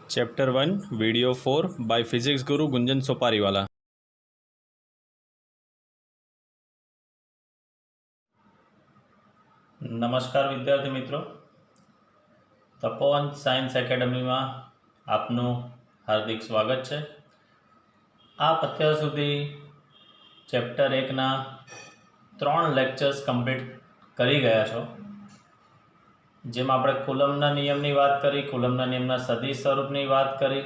Chapter 1 video 4 bye physics गुरु गुंजन सोपारीवाला। नमस्कार विद्यार्थी मित्रों, तपोवन सायन्स एकेडमी में आपनु हार्दिक स्वागत है। आप अत्यार सुधी चैप्टर 1 ना 3 लेक्चर्स कम्प्लीट करी गया छो, जेमां आपणे कूलम्बना नियमनी वात करी, कूलम्बना नियमना सदिश स्वरूपनी वात करी,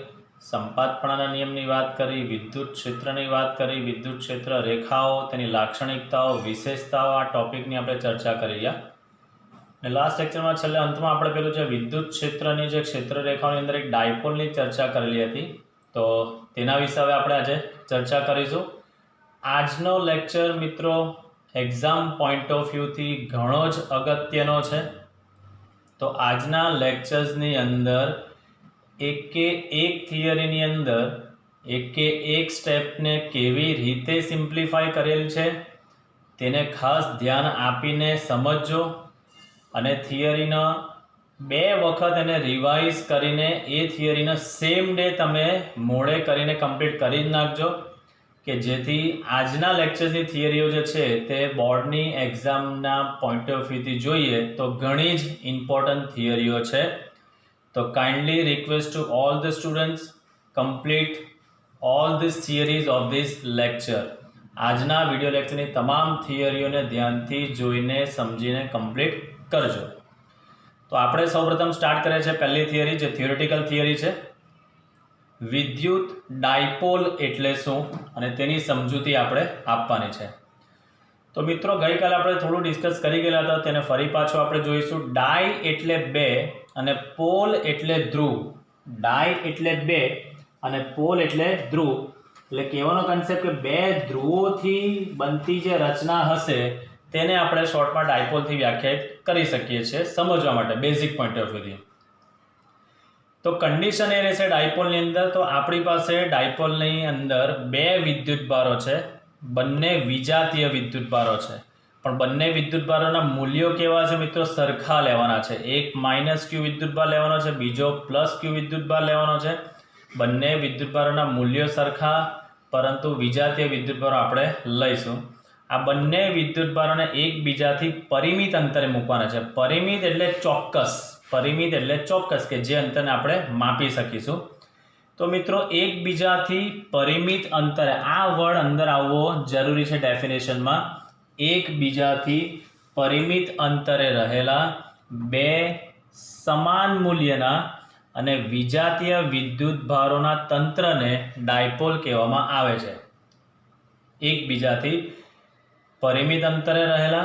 संपातपणाना नियमनी वात करी, विद्युत क्षेत्रनी वात करी, विद्युत क्षेत्र रेखाओ, तेनी लाक्षणिकताओ, विशेषताओ आ टॉपिकनी आपणे चर्चा करी रह्या। ने लास्ट लेक्चर में छेल्ले अंत में आपणे पेलुं जे विद्युत क्षेत्रनी जे क्षेत्र रेखाओनी अंदर एक डायपोलनी चर्चा करेली हती, तो तेना विषे हवे आपणे आजे चर्चा करीशुं। आजनो लेक्चर मित्रों एक्जाम पॉइंट ऑफ व्यू थी घणो ज अगत्यनो छे। तो आजना लेक्चर्सनी अंदर एके एक थियरीनी अंदर एके एक स्टेपने केवी रीते सिम्प्लिफाई करेल छे तेने खास ध्यान आपीने समझजो અને થિયરીનો 2 વખત એને રિવાઇઝ કરીને એ થિયરીનો સેમ ડે તમે મોડે કરીને કમ્પ્લીટ કરી જ નાખજો કે જેથી આજના લેક્ચર્સની થિયરીઓ જે છે તે બોર્ડની એક્ઝામના પોઈન્ટ ઓફ વ્યૂથી જોઈએ તો ઘણી જ ઇમ્પોર્ટન્ટ થિયરીઓ છે। તો kindly request to all the students complete all this theories of this lecture. આજના વિડીયો લેક્ચરની તમામ થિયરીઓને ધ્યાનથી જોઈને સમજીને કમ્પ્લીટ करजो। तो आपणे सौप्रथम स्टार्ट करे छे पहली थियरी जे थियोरेटिकल थियरी छे विद्युत डायपोल एटले शुं अने तेनी समजूती आपणे आपवानी छे। तो मित्रों गई काले आपणे थोडुं डिस्कस करी गेला हता तेने फरी पाछो आपणे जोईशुं। डाय एटले 2 अने पोल एटले ध्रुव। डाय एटले 2 अने पोल एटले ध्रुव એટલે કહેવાનો કન્સેપ્ટ કે બે ધ્રુવોથી બનતી જે રચના હશે તેને આપણે શોર્ટમાં ડાયપોલથી વ્યાખ્યાયિત કરી શકીએ છીએ સમજવા માટે બેઝિક પોઈન્ટ ઓફ વ્યૂથી। તો કન્ડિશન એ રહેશે ડાયપોલની અંદર, તો આપણી પાસે ડાયપોલની અંદર 2 વિદ્યુતભારો છે, બંને વિજાતીય વિદ્યુતભારો છે, પણ બંને વિદ્યુતભારોના મૂલ્યો કેવા છે મિત્રો? સરખા લેવાના છે। એક -q વિદ્યુતભાર લેવાનો છે, બીજો +q વિદ્યુતભાર લેવાનો છે। બંને વિદ્યુતભારોના મૂલ્યો સરખા, પરંતુ વિજાતીય વિદ્યુતભારો આપણે લઈશું। આ બંને વિદ્યુતભારોને એકબીજાથી પરિમિત અંતરે મૂકવાના છે। પરિમિત એટલે ચોક્કસ, પરિમિત એટલે ચોક્કસ કે જે અંતરને આપણે માપી શકીશું। તો મિત્રો એકબીજાથી પરિમિત અંતરે આ વર્ડ અંદર આવવો જરૂરી છે ડેફિનેશનમાં। એકબીજાથી પરિમિત અંતરે રહેલા 2 સમાન મૂલ્યના અને વિજાતીય વિદ્યુતભારોના તંત્રને ડાયપોલ કહેવામાં આવે છે। એકબીજાથી परिमित अंतरे रहेला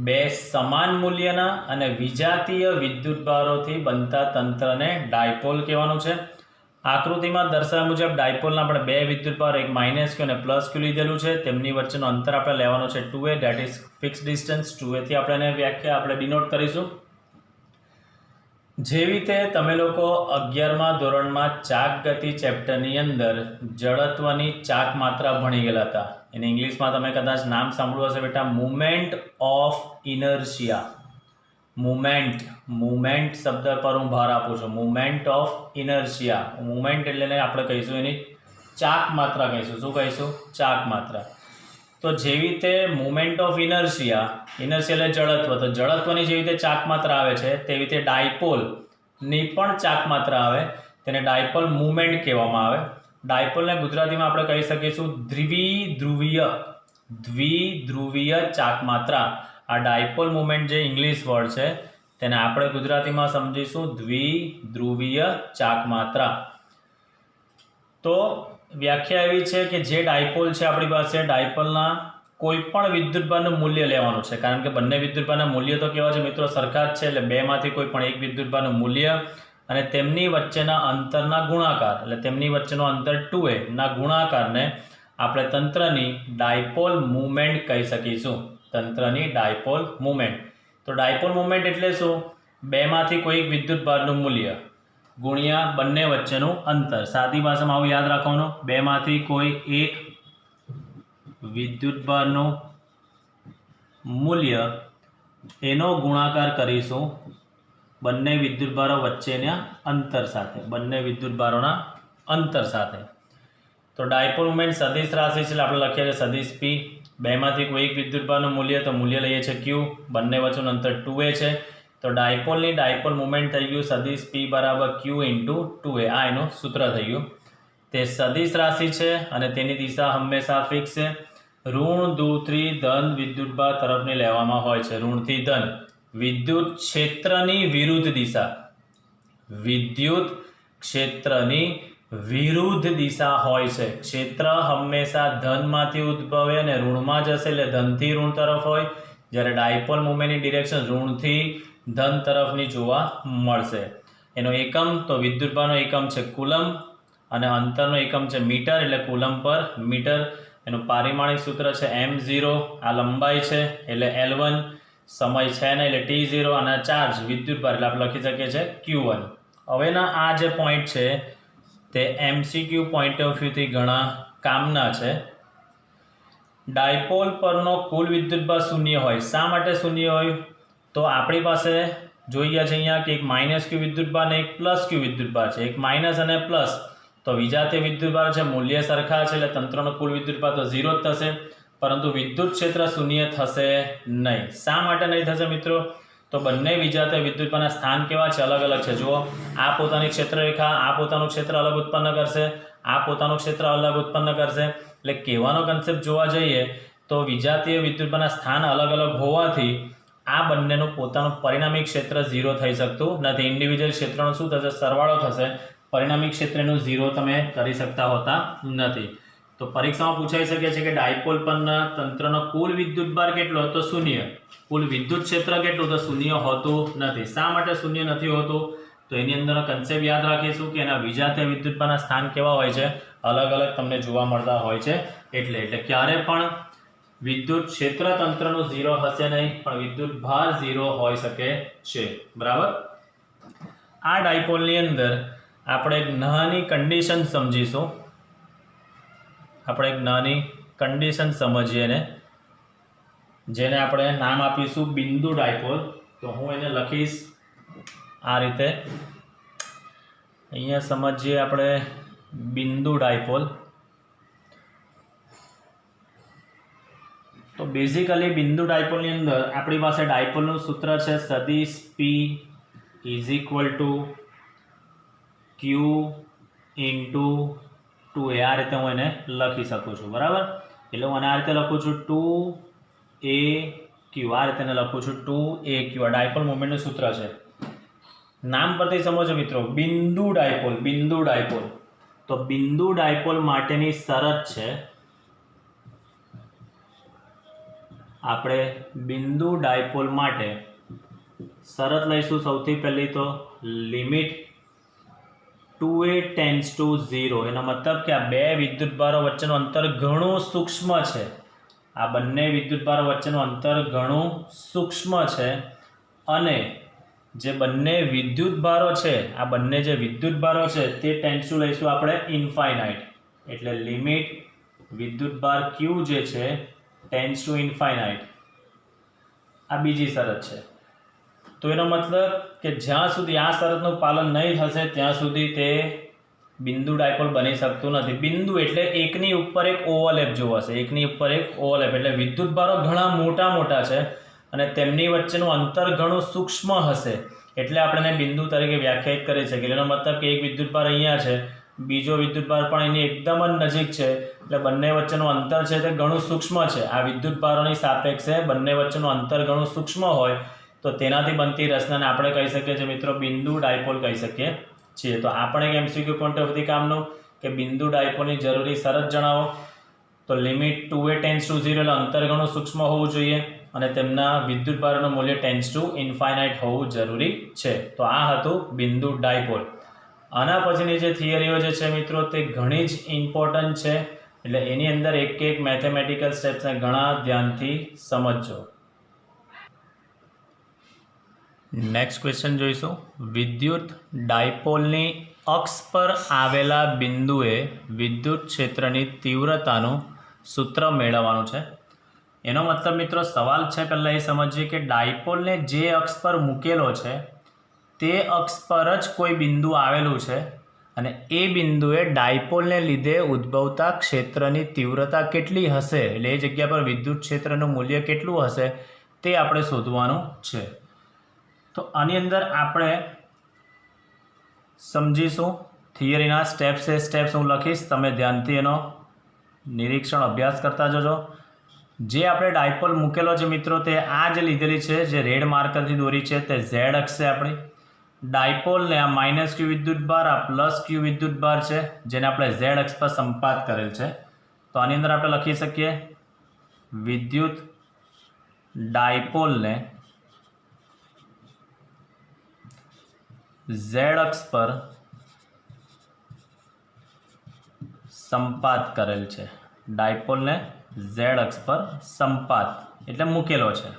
2 समान मूल्यना अने विजातीय विद्युतभारोथी बनता तंत्रने डायपोल कहेवानुं छे। आकृतिमां दर्शाव्या मुजब डायपोलना आपणे 2 विद्युतभार एक -q अने +q लीधेलुं छे। तेमनी वच्चेनुं अंतर आपणे लेवानुं छे 2a, date is fix distance. 2a थी आपणे व्याख्या आपणे डिनोट करीशुं। જેવી રીતે તમે લોકો 11મા ધોરણમાં ચાક ગતિ ચેપ્ટરની અંદર જડત્વની ચાક માત્રા ભણી ગયેલા હતા। એને ઇંગ્લિશમાં તમે કદાચ નામ સાંભળ્યું હશે બેટા, મુમેન્ટ ઓફ ઇનર્શિયા। મુમેન્ટ શબ્દ પર હું ભાર આપું છું। મુમેન્ટ ઓફ ઇનર્શિયા, મુમેન્ટ એટલે આપણે કહીશું એની ચાક માત્રા કહીશું। શું કહીશું? ચાક માત્રા। તો જેવી રીતે મુમેન્ટ ઓફ ઇનર્શિયા, ઇનર્શિયા એટલે જડત્વ, તો જડત્વની જેવી રીતે ચાક માત્રા આવે છે તેવી રીતે ડાયપોલની પણ ચાક માત્રા આવે, તેને ડાયપોલ મુમેન્ટ કહેવામાં આવે। ડાયપોલને ગુજરાતીમાં આપણે કહી શકીશું દ્વિધ્રુવીય ચાક માત્રા। આ ડાયપોલ મુમેન્ટ જે ઇંગ્લિશ વર્ડ છે તેને આપણે ગુજરાતીમાં સમજીશું દ્વિધ્રુવીય ચાક માત્રા। તો વ્યાખ્યા એવી છે કે જે ડાયપોલ છે આપણી પાસે, ડાયપોલના કોઈપણ વિદ્યુતભારનું મૂલ્ય લેવાનું છે, કારણ કે બંને વિદ્યુતભારના મૂલ્ય તો કેવા છે મિત્રો? સરખા જ છે। એટલે બેમાંથી કોઈ પણ એક વિદ્યુતભારનું મૂલ્ય અને તેમની વચ્ચેના અંતરના ગુણાકાર, એટલે તેમની વચ્ચેનો અંતર 2a ના ગુણાકારને આપણે તંત્રની ડાયપોલ મુમેન્ટ કહી શકીશું। તંત્રની ડાયપોલ મુમેન્ટ। તો ડાયપોલ મુમેન્ટ એટલે શું? બેમાંથી કોઈ એક વિદ્યુતભારનું મૂલ્ય ગુણ્યા બંને વચ્ચેનું અંતર। સાદી ભાષામાં આવું યાદ રાખવાનું, બેમાંથી કોઈ એક વિદ્યુતભારનું મૂલ્ય એનો ગુણાકાર કરીશું બંને વિદ્યુતભારો વચ્ચેના અંતર સાથે, બંને વિદ્યુતભારોના અંતર સાથે. તો ડાયપોલ મોમેન્ટ સદિશ રાશિ છે એટલે આપણે લખીએ છીએ સદિશ P. બેમાંથી કોઈ એક વિદ્યુતભારનું મૂલ્ય, તો મૂલ્ય લઈએ છીએ Q. બંને વચ્ચેનું અંતર 2a છે. તો ડાયપોલની ડાયપોલ મોમેન્ટ થઈ ગયું સદિશ P બરાબર Q ઇન્ટુ 2a. આ એનું સૂત્ર થઈ ગયું. તે સદિશ રાશિ છે અને તેની દિશા હંમેશા ફિક્સ છે. ઋણ દૂરથી ધન વિદ્યુતભાર તરફની લેવામાં હોય છે. ઋણથી ધન વિદ્યુત ક્ષેત્રની વિરુદ્ધ દિશા, વિદ્યુત ક્ષેત્રની વિરુદ્ધ દિશા હોય છે. ક્ષેત્ર હંમેશા ધનમાંથી ઉદ્ભવે અને ઋણમાં જશે એટલે ધનથી ઋણ તરફ હોય, જ્યારે ડાયપોલ મોમેન્ટની ડિરેક્શન ઋણથી ધન તરફની જોવા મળશે. એનો એકમ તો વિદ્યુતભારનો એકમ છે કુલમ અને અંતરનો એકમ છે મીટર, એટલે કુલમ પર મીટર. એનું પારિમાણિક સૂત્ર છે m0. આ લંબાઈ છે એટલે L1, સમય છે ને એટલે t0 અને ચાર્જ વિદ્યુતભાર એટલે આપણે લખી શકીએ છીએ q1. હવેના આ જે પોઈન્ટ છે તે MCQ પોઈન્ટ ઓફ વ્યૂથી ઘણા કામના છે. ડાયપોલ પરનો કુલ વિદ્યુતભાર શૂન્ય હોય. શા માટે શૂન્ય હોય? તો આપણી પાસે જોઈએ છે અહીંયા કે એક માઇનસ ક્યુ વિદ્યુતભાર અને એક પ્લસ ક્યુ વિદ્યુતભાર છે. એક માઇનસ અને પ્લસ તો વિજાતીય વિદ્યુતભાર છે, મૂલ્ય સરખા છે એટલે તંત્રનો કુલ વિદ્યુતભાર તો 0 જ થશે, પરંતુ વિદ્યુત ક્ષેત્ર શૂન્ય થશે નહીં. શા માટે નહીં થશે મિત્રો? તો બંને વિજાતીય વિદ્યુતભારના સ્થાન કેવા છે? અલગ અલગ છે. જુઓ, આ પોતાની ક્ષેત્રરેખા, આ પોતાનું ક્ષેત્ર અલગ ઉત્પન્ન કરશે, આ પોતાનું ક્ષેત્ર અલગ ઉત્પન્ન કરશે. એટલે કહેવાનો કન્સેપ્ટ જોવા જઈએ તો વિજાતીય વિદ્યુતભારના સ્થાન અલગ અલગ હોવાથી આ બંનેનું પોતાનું પરિણામી ક્ષેત્ર 0 થઈ શકતું નથી. ઇન્ડિવિજ્યુઅલ ક્ષેત્રનો શું થશે? સરવાળો થશે. પરિણામી ક્ષેત્રનું 0 તમે કરી શકતા હોતા નથી. તો પરીક્ષામાં પૂછાઈ શકે છે કે ડાયપોલ પરના તંત્રનો કુલ વિદ્યુતભાર કેટલો? તો શૂન્ય. કુલ વિદ્યુત ક્ષેત્ર કેટલું? તો શૂન્ય હોતું નથી. શા માટે શૂન્ય નથી હોતું? તો એની અંદરનો કન્સેપ્ટ યાદ રાખીશું કે એના વિજાતીય વિદ્યુતભારના સ્થાન કેવા હોય છે? અલગ અલગ તમને જોવા મળતા હોય છે. એટલે ક્યારે પણ વિદ્યુત ક્ષેત્ર તંત્રનું 0 હશે નહીં, પણ વિદ્યુતભાર 0 હોઈ શકે છે. બરાબર. આ ડાયપોલની અંદર આપણે એક નાની કન્ડિશન સમજીશું. આપણે એક નાની કન્ડિશન સમજીએ ને જેને આપણે નામ આપીશું બિંદુ ડાયપોલ. તો હું એને લખીશ આ રીતે. અહીંયા સમજીએ આપણે બિંદુ ડાયપોલ. તો બેઝિકલી બિંદુ ડાયપોલની અંદર આપણી પાસે ડાયપોલનું સૂત્ર છે સદિશ P is equal two Q into 2a. આ રીતે હું એને લખી શકું છું. બરાબર. એટલે હું આ રીતે લખું છું 2aq. આ રીતે લખું છું 2aq. આ ડાયપોલ મોમેન્ટનું સૂત્ર છે. નામ પરથી સમજો મિત્રો, બિંદુ ડાયપોલ. બિંદુ ડાયપોલ તો બિંદુ ડાયપોલ માટેની શરત છે, આપણે બિંદુ ડાયપોલ માટે શરત લઈશું. સૌથી પહેલી તો લિમિટ 2a ટેન્ડ્સ ટુ 0. એનો મતલબ કે આ બે વિદ્યુતભારો વચ્ચેનું અંતર ઘણું સૂક્ષ્મ છે. આ બંને વિદ્યુતભારો વચ્ચેનું અંતર ઘણું સૂક્ષ્મ છે અને જે બંને વિદ્યુતભારો છે, આ બંને જે વિદ્યુતભારો છે તે ટેન્ડ્સ ટુ લઈશું આપણે ઇન્ફાઇનાઇટ. એટલે લિમિટ વિદ્યુતભાર Q જે છે ટેન્ડ્સ ટુ ઇન્ફાઇનાઇટ. આ બીજી શરત છે. તો એનો મતલબ કે જ્યાં સુધી આ શરતનું પાલન નહીં થશે ત્યાં સુધી તે બિંદુ ડાયપોલ બની શકતું નથી. બિંદુ એટલે એકની ઉપર એક ઓવરલેપ જોવાશે. એકની ઉપર એક ઓવરલેપ એટલે વિદ્યુતભારો ઘણા મોટા મોટા છે અને તેમની વચ્ચેનું અંતર ઘણું સૂક્ષ્મ હશે એટલે આપણે એને બિંદુ તરીકે વ્યાખ્યાયિત કરી શકીએ. એનો મતલબ કે એક વિદ્યુતભાર અહીંયા છે, બીજો વિદ્યુતભાર પણ એની એકદમ જ નજીક છે, એટલે બંને વચ્ચેનું અંતર છે તે ઘણું સૂક્ષ્મ છે. આ વિદ્યુતભારોની સાપેક્ષે બંને વચ્ચેનું અંતર ઘણું સૂક્ષ્મ હોય તો તેનાથી બનતી રચનાને આપણે કહી શકીએ છીએ મિત્રો બિંદુ ડાયપોલ કહી શકીએ છીએ. તો આપણે એક MCQ પોઈન્ટ ઓફ વ્યૂથી કામનું કે બિંદુ ડાયપોલની જરૂરી શરત જણાવો. તો લિમિટ 2a ટેન્ડ્સ ટુ 0 એટલે અંતર ઘણું સૂક્ષ્મ હોવું જોઈએ અને તેમના વિદ્યુતભારોનું મૂલ્ય ટેન્ડ્સ ટુ ઇન્ફાઇનાઇટ હોવું જરૂરી છે. તો આ હતું બિંદુ ડાયપોલ. આના પછીની જે થિયરીઓ જે છે મિત્રો તે ઘણી જ ઇમ્પોર્ટન્ટ છે, એટલે એની અંદર એક એક મેથેમેટિકલ સ્ટેપ્સને ઘણા ધ્યાનથી સમજજો. નેક્સ્ટ ક્વેશ્ચન જોઈશું. વિદ્યુત ડાયપોલની અક્ષ પર આવેલા બિંદુએ વિદ્યુત ક્ષેત્રની તીવ્રતાનું સૂત્ર મેળવવાનું છે. એનો મતલબ મિત્રો સવાલ છે પહેલાં એ સમજીએ કે ડાયપોલને જે અક્ષ પર મૂકેલો છે તે અક્ષ પર જ કોઈ બિંદુ આવેલું છે અને એ બિંદુએ ડાયપોલને લીધે ઉદ્ભવતા ક્ષેત્રની તીવ્રતા કેટલી હશે, એટલે એ જગ્યા પર વિદ્યુત ક્ષેત્રનું મૂલ્ય કેટલું હશે તે આપણે શોધવાનું છે. તો આની અંદર આપણે સમજીશું થિયરીના સ્ટેપ્સ હું લખીશ, તમે ધ્યાનથી એનો નિરીક્ષણ અભ્યાસ કરતા જજો. જે આપણે ડાયપોલ મૂકેલો છે મિત્રો તે આ જ લીધેલી છે, જે રેડ માર્કરથી દોરી છે તે ઝેડ અક્ષ છે આપણી. ડાયપોલને આ માઇનસ ક્યુ વિદ્યુતભાર, આ પ્લસ ક્યુ વિદ્યુતભાર છે, જેને આપણે ઝેડ અક્ષ પર સંપાત કરેલ છે. તો આની અંદર આપણે લખી શકીએ વિદ્યુત ડાયપોલને ઝેડ અક્ષ પર સંપાત કરેલ છે. ડાયપોલને ઝેડ અક્ષ પર સંપાત એટલે મૂકેલો છે.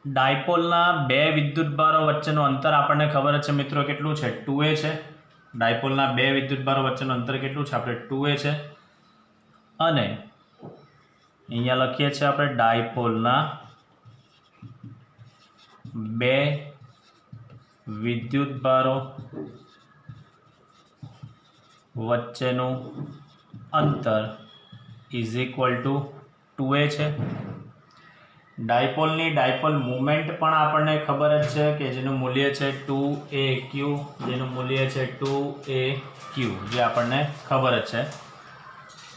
ડાયપોલના બે વિદ્યુતભારો વચ્ચેનું અંતર આપણને ખબર છે મિત્રો કેટલું છે, 2a છે. ડાયપોલના બે વિદ્યુતભારો વચ્ચેનું અંતર કેટલું છે, આપણે 2a છે. અને અહીંયા લખીએ છીએ આપણે ડાયપોલના બે વિદ્યુતભારો વચ્ચેનું અંતર ઇઝ ઇક્વલ ટુ 2a છે. ડાયપોલ મુમેન્ટ પણ આપણને ખબર જ છે કે જેનું મૂલ્ય છે 2aq, જેનું મૂલ્ય છે 2aq, જે આપણને ખબર જ છે.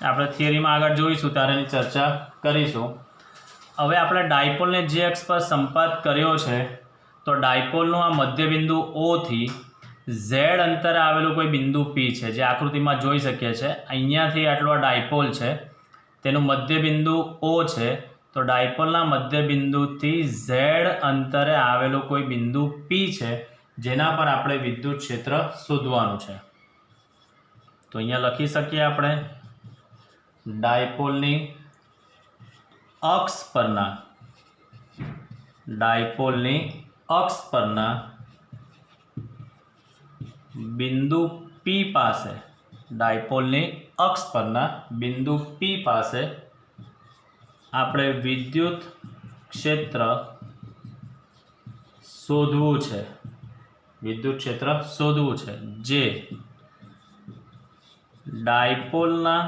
આપણે થિયરીમાં આગળ જોઈશું ત્યારે એની ચર્ચા કરીશું. હવે આપણે ડાયપોલને જે અક્ષ પર સંપાત કર્યો છે તો ડાયપોલનું આ મધ્યબિંદુ O થી ઝેડ અંતરે આવેલું કોઈ બિંદુ P છે, જે આકૃતિમાં જોઈ શકીએ છીએ. અહીંયાથી આટલો ડાયપોલ છે, તેનું મધ્યબિંદુ O છે. તો ડાયપોલના મધ્યબિંદુથી ઝેડ અંતરે આવેલું કોઈ બિંદુ P છે, જેના પર આપણે વિદ્યુત ક્ષેત્ર શોધવાનું છે. તો અહીંયા લખી શકીએ આપણે ડાયપોલની અક્ષ પરના બિંદુ P પાસે, ડાયપોલની અક્ષ પરના બિંદુ P પાસે આપણે વિદ્યુત ક્ષેત્ર શોધવું છે. જે ડાયપોલના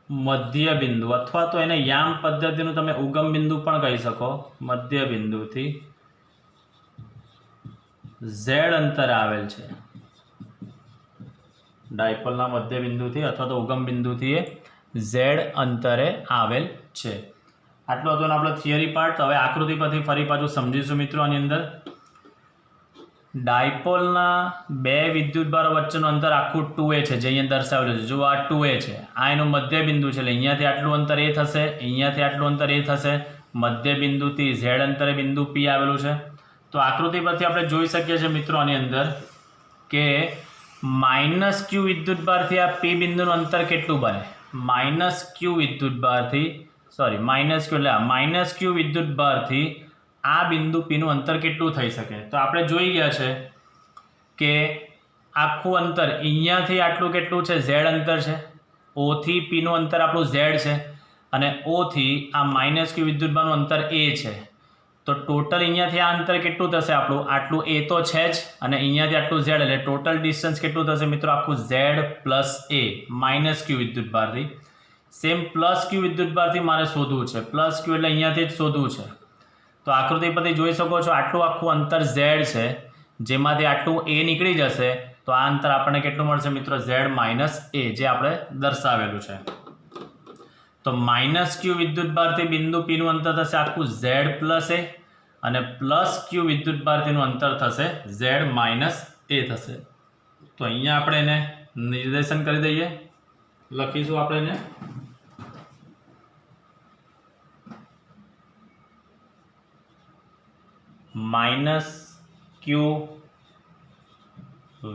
મધ્યબિંદુ અથવા તો એને યામ પદ્ધતિનું તમે ઉગમ બિંદુ પણ કહી શકો, મધ્યબિંદુથી ઝેડ અંતરે આવેલ છે. ડાયપોલના મધ્યબિંદુથી અથવા તો ઉગમ બિંદુથી ઝેડ અંતરે આવેલ છે. આટલું હતું આપણો થિયરી પાર્ટ. હવે આકૃતિ પરથી ફરી પાછું સમજીશું મિત્રો. આની અંદર ડાયપોલના બે વિદ્યુતભારો વચ્ચેનું અંતર આખું 2a છે, જે અહીંયા દર્શાવેલું છે. જો આ 2a છે, આ એનું મધ્યબિંદુ છે, એટલે અહીંયાથી આટલું અંતર એ થશે, અહીંયાથી આટલું અંતર એ થશે. મધ્યબિંદુથી ઝેડ અંતરે બિંદુ P આવેલું છે. તો આકૃતિ પરથી આપણે જોઈ શકીએ છીએ મિત્રો આની અંદર કે માઇનસ ક્યુ વિદ્યુતભારથી આ P બિંદુનું અંતર કેટલું બને. માઇનસ ક્યુ વિદ્યુતભારથી આ બિંદુ Pનું અંતર કેટલું થઈ શકે. તો આપણે જોઈ ગયા છે કે આખું અંતર અહીંયાથી આટલું કેટલું છે, ઝેડ અંતર છે. O થી Pનું અંતર આપણું ઝેડ છે અને O થી આ માઇનસ ક્યુ વિદ્યુતભારનું અંતર A છે. તો ટોટલ અહીંયાથી આ અંતર કેટલું થશે આપણું, આટલું A તો છે જ અને અહીંયાથી આટલું ઝેડ, એટલે ટોટલ ડિસ્ટન્સ કેટલું થશે મિત્રો, આખું Z plus A minus Q વિદ્યુતભારથી. સેમ પ્લસ ક્યુ વિદ્યુતભારથી મારે શોધવું છે. પ્લસ ક્યુ એટલે અહીંયાથી જ શોધવું છે. તો આકૃતિ પરથી જોઈ શકો છો આટલું આખું અંતર ઝેડ છે, જેમાંથી આટલું A નીકળી જશે તો આ અંતર આપણને કેટલું મળશે મિત્રો, ઝેડ માઇનસ A, જે આપણે દર્શાવેલું છે. તો માઇનસ ક્યુ વિદ્યુતભારથી બિંદુ Pનું અંતર થશે આખું ઝેડ પ્લસ A અને પ્લસ ક્યુ વિદ્યુતભારથીનું અંતર થશે ઝેડ માઇનસ A થશે. તો અહીંયા આપણે એને નિર્દેશન કરી દઈએ, લખીશું આપણે એને માઇનસ ક્યુ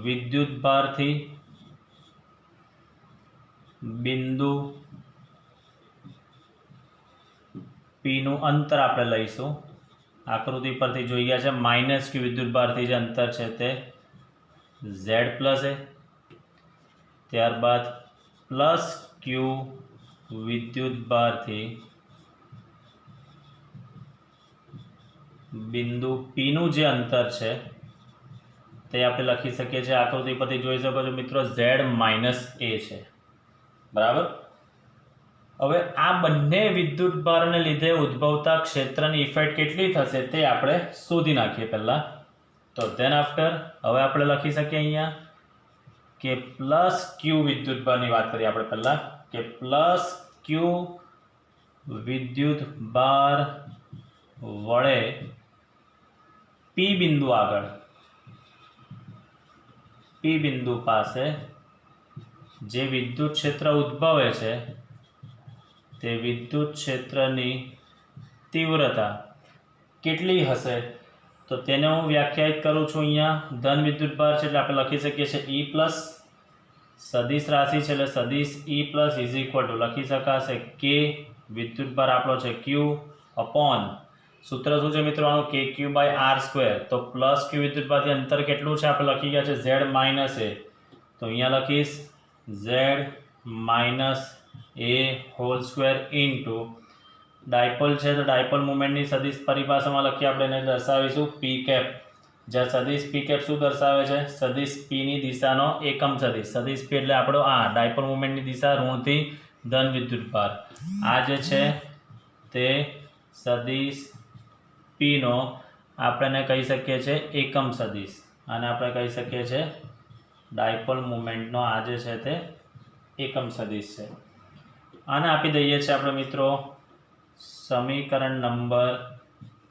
વિદ્યુતભારથી બિંદુ Pનું અંતર આપણે લઈશું. આકૃતિ પરથી જોઈ ગયા છે માઇનસ ક્યુ વિદ્યુતભારથી જે અંતર છે તે ઝેડ પ્લસ A, ત્યારબાદ પ્લસ ક્યુ વિદ્યુતભારથી બિંદુ પીનું જે અંતર છે તે આપણે લખી શકીએ છીએ, આકૃતિ પરથી જોઈ શકો છો મિત્રો, z-a છે, બરાબર. હવે આ બંને વિદ્યુત ભારને લીધે ઉદ્ભવતા ક્ષેત્રની ઇફેક્ટ કેટલી થશે તે આપણે શોધી નાખીએ પહેલાં. તો ધેન આફ્ટર હવે આપણે લખી શકીએ અહીંયા કે પ્લસ ક્યુ વિદ્યુત ભારની વાત કરીએ આપણે પહેલાં, કે પ્લસ ક્યુ વિદ્યુત ભાર વડે પી બિંદુ આગળ, પી બિંદુ પાસે જે વિદ્યુત ક્ષેત્ર ઉદ્ભવે છે તે વિદ્યુત ક્ષેત્રની તીવ્રતા કેટલી હશે, તો તેને હું વ્યાખ્યાયિત કરું છું અહીંયા. ધન વિદ્યુત ભાર છે એટલે આપણે લખી શકીએ છીએ E પ્લસ, સદિશ રાશિ છે એટલે સદિશ E plus is equal two લખી શકાશે કે વિદ્યુત ભાર આપણો છે Q અપોન, સૂત્ર શું છે મિત્રો આનું, KQ બાય R સ્ક્વેર. તો પ્લસ Q વિદ્યુત ભારથી અંતર કેટલું છે આપણે લખી ગયા છે Z માઇનસ A, તો અહીંયા લખીશ Z minus A whole square into dipole છે તો ડાયપોલ મુમેન્ટની સદિશ પરિભાષામાં લખી આપણે એને દર્શાવીશું પી કેપ, જ્યાં સદિશ પી કેપ શું દર્શાવે છે, સદિશ પીની દિશાનો એકમ સદિશ, સદિશ પી એટલે આપણો આ ડાયપોલ મુમેન્ટની દિશા ઋણથી ધન વિદ્યુત ભાર, આ જે છે તે સદિશ પીનો આપણે કહી શકીએ છીએ એકમ સદિશ, અને આપણે કહી શકીએ છીએ ડાયપોલ મુમેન્ટનો આ જે છે તે એકમ સદિશ છે. આને આપી દઈએ છીએ આપણે મિત્રો સમીકરણ નંબર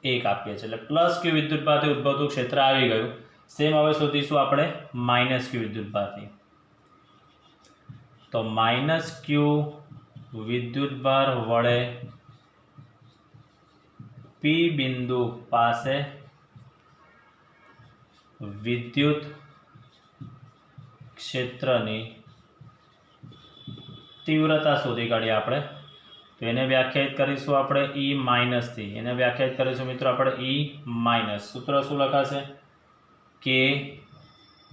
1 આપીએ છીએ, એટલે પ્લસ ક્યુ વિદ્યુત ભારથી ઉદ્ભવતું ક્ષેત્ર આવી ગયું. સેમ હવે શોધીશું આપણે માઇનસ ક્યુ વિદ્યુત ભારથી. તો માઇનસ ક્યુ વિદ્યુત ભાર વડે પી બિંદુ પાસે વિદ્યુત ક્ષેત્રની તીવ્રતા શોધી કાઢીએ આપણે. તો એને વ્યાખ્યાયિત કરીશું આપણે E માઇનસથી, એને વ્યાખ્યાયિત કરીશું મિત્રો આપણે E માઇનસ. સૂત્ર શું લખાશે કે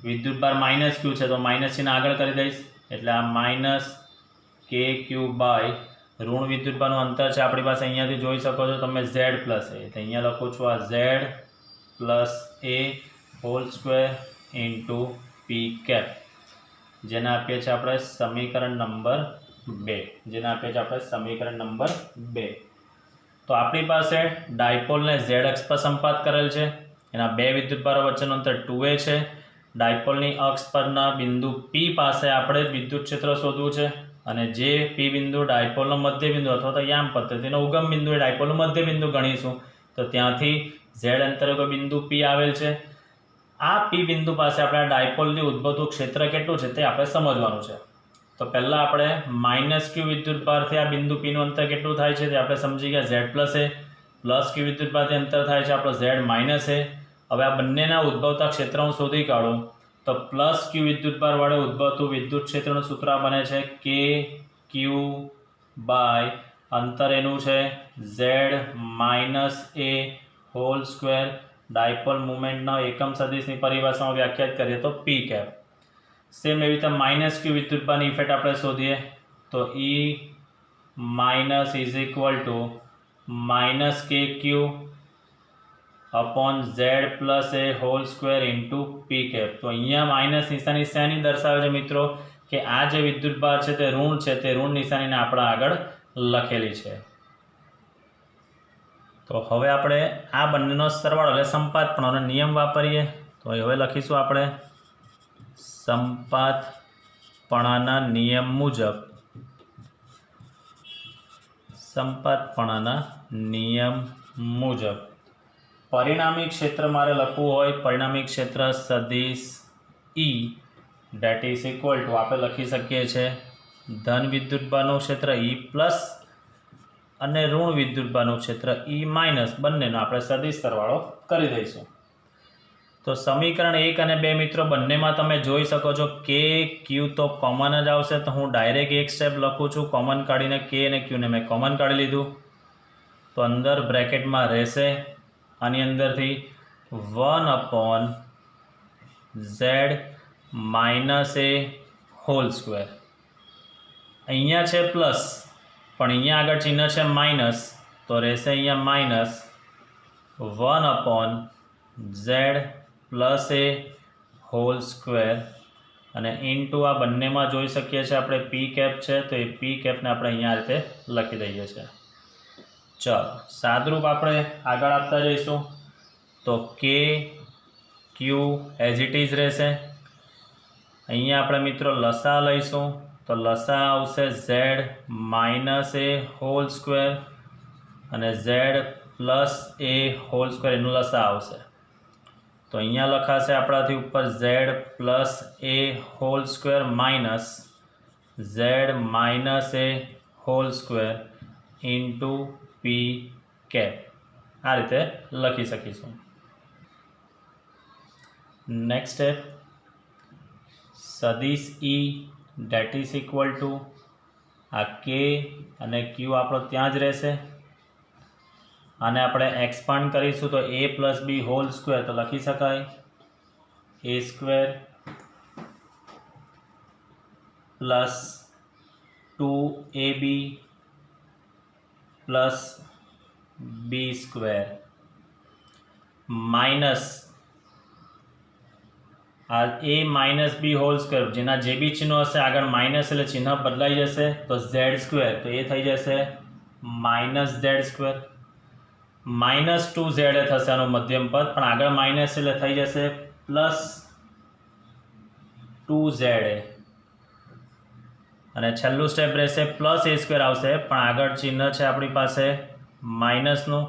વિદ્યુત ભાર માઇનસ ક્યુ છે તો માઇનસ ચિહ્ન આગળ કરી દઈશ, એટલે આ માઇનસ કે ક્યુ બાય ઋણ વિદ્યુત ભારનું અંતર છે આપણી પાસે, અહીંયાથી જોઈ શકો છો તમે Z પ્લસ A, એટલે અહીંયા લખું છું આ Z plus A whole square into P cap, જેને આપીએ છીએ આપણે સમીકરણ નંબર 2, જેને આપીએ છીએ આપણે સમીકરણ નંબર 2. તો આપણી પાસે ડાયપોલને Z અક્ષ પર સંપાત કરેલ છે, એના બે વિદ્યુત ભારો વચ્ચેનું અંતર 2a છે. ડાયપોલની અક્ષ પરના બિંદુ P પાસે આપણે વિદ્યુત ક્ષેત્ર શોધવું છે, અને જે P બિંદુ ડાયપોલનો મધ્ય બિંદુ અથવા તો યામ પદ્ધતિનો ઉગમ બિંદુ એ ડાયપોલનું મધ્ય બિંદુ ગણીશું, તો ત્યાંથી Z અંતરે કોઈ બિંદુ P આવેલ છે. આ P બિંદુ પાસે આપણે ડાયપોલથી ઉદ્ભવતું ક્ષેત્ર કેટલું છે તે આપણે સમજવાનું છે. તો પહેલાં આપણે માઇનસ ક્યુ વિદ્યુત ભારથી આ બિંદુ P નું અંતર કેટલું થાય છે તે આપણે સમજી ગયા, Z પ્લસ A, પ્લસ ક્યુ વિદ્યુત ભારથી અંતર થાય છે આપણો Z માઇનસ A. હવે આ બંનેના ઉદ્ભવતા ક્ષેત્ર હું શોધી કાઢું તો પ્લસ ક્યુ વિદ્યુત ભાર વડે ઉદ્ભવતું વિદ્યુત ક્ષેત્રનું સૂત્ર બને છે કે ક્યુ બાય અંતર એનું છે Z minus A whole square, dipole મુમેન્ટનો એકમ સદિશની પરિભાષામાં વ્યાખ્યાયિત કરીએ તો પી કેપ. સેમ એવી રીતે માઇનસ ક્યુ વિદ્યુત ભારની ઇફેક્ટ આપણે શોધીએ તો E minus is equal to minus K Q upon Z plus A whole square into P cap. તો અહીંયા માઇનસ નિશાની શેની દર્શાવે છે મિત્રો, કે આ જે વિદ્યુત ભાર છે તે ઋણ છે, તે ઋણ નિશાનીને આપણે આગળ લખેલી છે. તો હવે આપણે આ બંનેનો સરવાળો એટલે સંપાતપણાનો નિયમ વાપરીએ. તો હવે લખીશું આપણે સંપાતપણાના નિયમ મુજબ, સંપાતપણાના નિયમ મુજબ પરિણામી ક્ષેત્ર મારે લખવું હોય, પરિણામી ક્ષેત્ર સદિશ E date is equal two આપણે લખી શકીએ છીએ ધન વિદ્યુત ભારનું ક્ષેત્ર E પ્લસ અને ઋણ વિદ્યુત ભારનું ક્ષેત્ર E માઇનસ, બંનેનો આપણે સદિશ સરવાળો કરી દઈશું. તો સમીકરણ 1 અને 2 મિત્રો બંનેમાં તમે જોઈ શકો છો કે ક્યુ તો કોમન જ આવશે, તો હું ડાયરેક્ટ એક સ્ટેપ લખું છું, કોમન કાઢીને કે અને ક્યુને મેં કોમન કાઢી લીધું. તો અંદર બ્રેકેટમાં રહેશે આની અંદરથી 1 upon Z minus A whole square. અહીંયા છે પ્લસ પણ અહીંયા આગળ ચિહ્ન છે માઇનસ, તો રહેશે અહીંયા minus 1/z plus A whole square અને ઇનટુ આ બંનેમાં જોઈ શકીએ છીએ આપણે પી કેપ છે તો એ પી કેપને આપણે અહીંયા આ રીતે લખી દઈએ છીએ. ચલો સાદરૂપ આપણે આગળ આપતા જઈશું તો કે ક્યુ એઝ ઇટ ઇઝ રહેશે. અહીંયા આપણે મિત્રો લસા લઈશું તો લસા આવશે Z minus A whole square અને Z plus A whole square એનું લસા આવશે. તો અહીંયા લખાશે આપણાથી ઉપર Z plus A whole square minus Z minus A whole square into P cap. આ રીતે લખી શકીશું. નેક્સ્ટ સ્ટેપ સદિશ E dot is equal to આ કે અને ક્યુ આપણો ત્યાં જ રહેશે. આને આપણે એક્સપાન્ડ કરીશું તો a plus b whole square તો લખી શકાય a square plus 2ab plus b square minus આ a minus b whole square જેના જે બી ચિહ્નો હશે આગળ માઇનસ એટલે ચિહ્ન બદલાઈ જશે તો ઝેડ સ્ક્વેર તો એ થઈ જશે માઇનસ ઝેડ સ્ક્વેર -2z થશે આનું મધ્યમ પદ પણ આગળ માઇનસ એટલે થઈ જશે પ્લસ 2z અને છેલ્લું સ્ટેપ રહેશે પ્લસ a સ્ક્વેર આવશે પણ આગળ ચિહ્ન છે આપણી પાસે માઇનસનું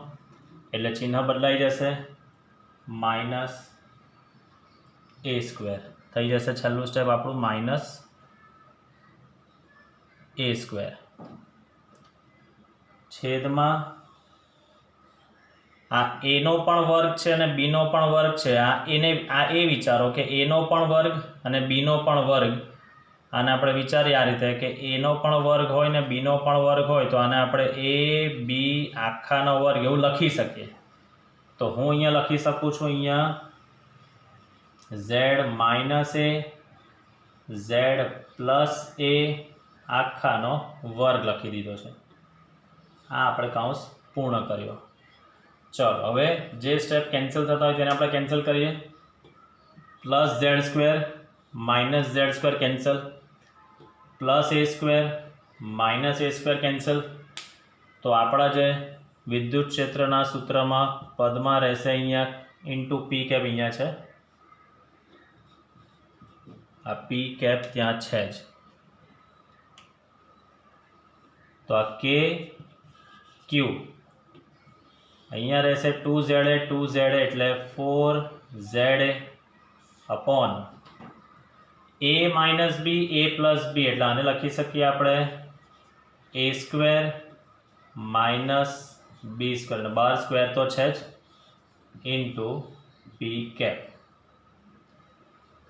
એટલે ચિહ્ન બદલાઈ જશે માઇનસ a સ્ક્વેર થઈ જશે. છેલ્લું સ્ટેપ આપણું માઇનસ a સ્ક્વેર છેદમાં આ એનો પણ વર્ગ છે અને બીનો પણ વર્ગ છે. આ એ વિચારો કે એનો પણ વર્ગ અને બીનો પણ વર્ગ આને આપણે વિચારીએ આ રીતે કે એનો પણ વર્ગ હોય ને બીનો પણ વર્ગ હોય તો આને આપણે એ બી આખાનો વર્ગ એવું લખી શકીએ. તો હું અહીંયા લખી શકું છું અહીંયા ઝેડ માઇનસ એ ઝેડ પ્લસ એ આખાનો વર્ગ લખી દીધો છે. આ આપણે કૌંસ પૂર્ણ કર્યો. ચલો હવે જે સ્ટેપ કેન્સલ થતા હોય તેને આપણે કેન્સલ કરીએ. Plus Z square minus Z square cancel plus A square minus A square cancel. તો આપણા જે વિદ્યુત ક્ષેત્રના સૂત્રમાં પદમાં રહેશે અહીંયા ઇન્ટુ પી કેપ અહીંયા છે આ પી કેપ ત્યાં છે જ. તો આ કે ક્યુ અહીંયા રહેશે 2z એટલે 4z upon a minus B a plus B એટલે આને લખી શકીએ આપણે a square minus B square અને બાર સ્ક્વેર તો છે જ ઇન્ટુ પી કેપ.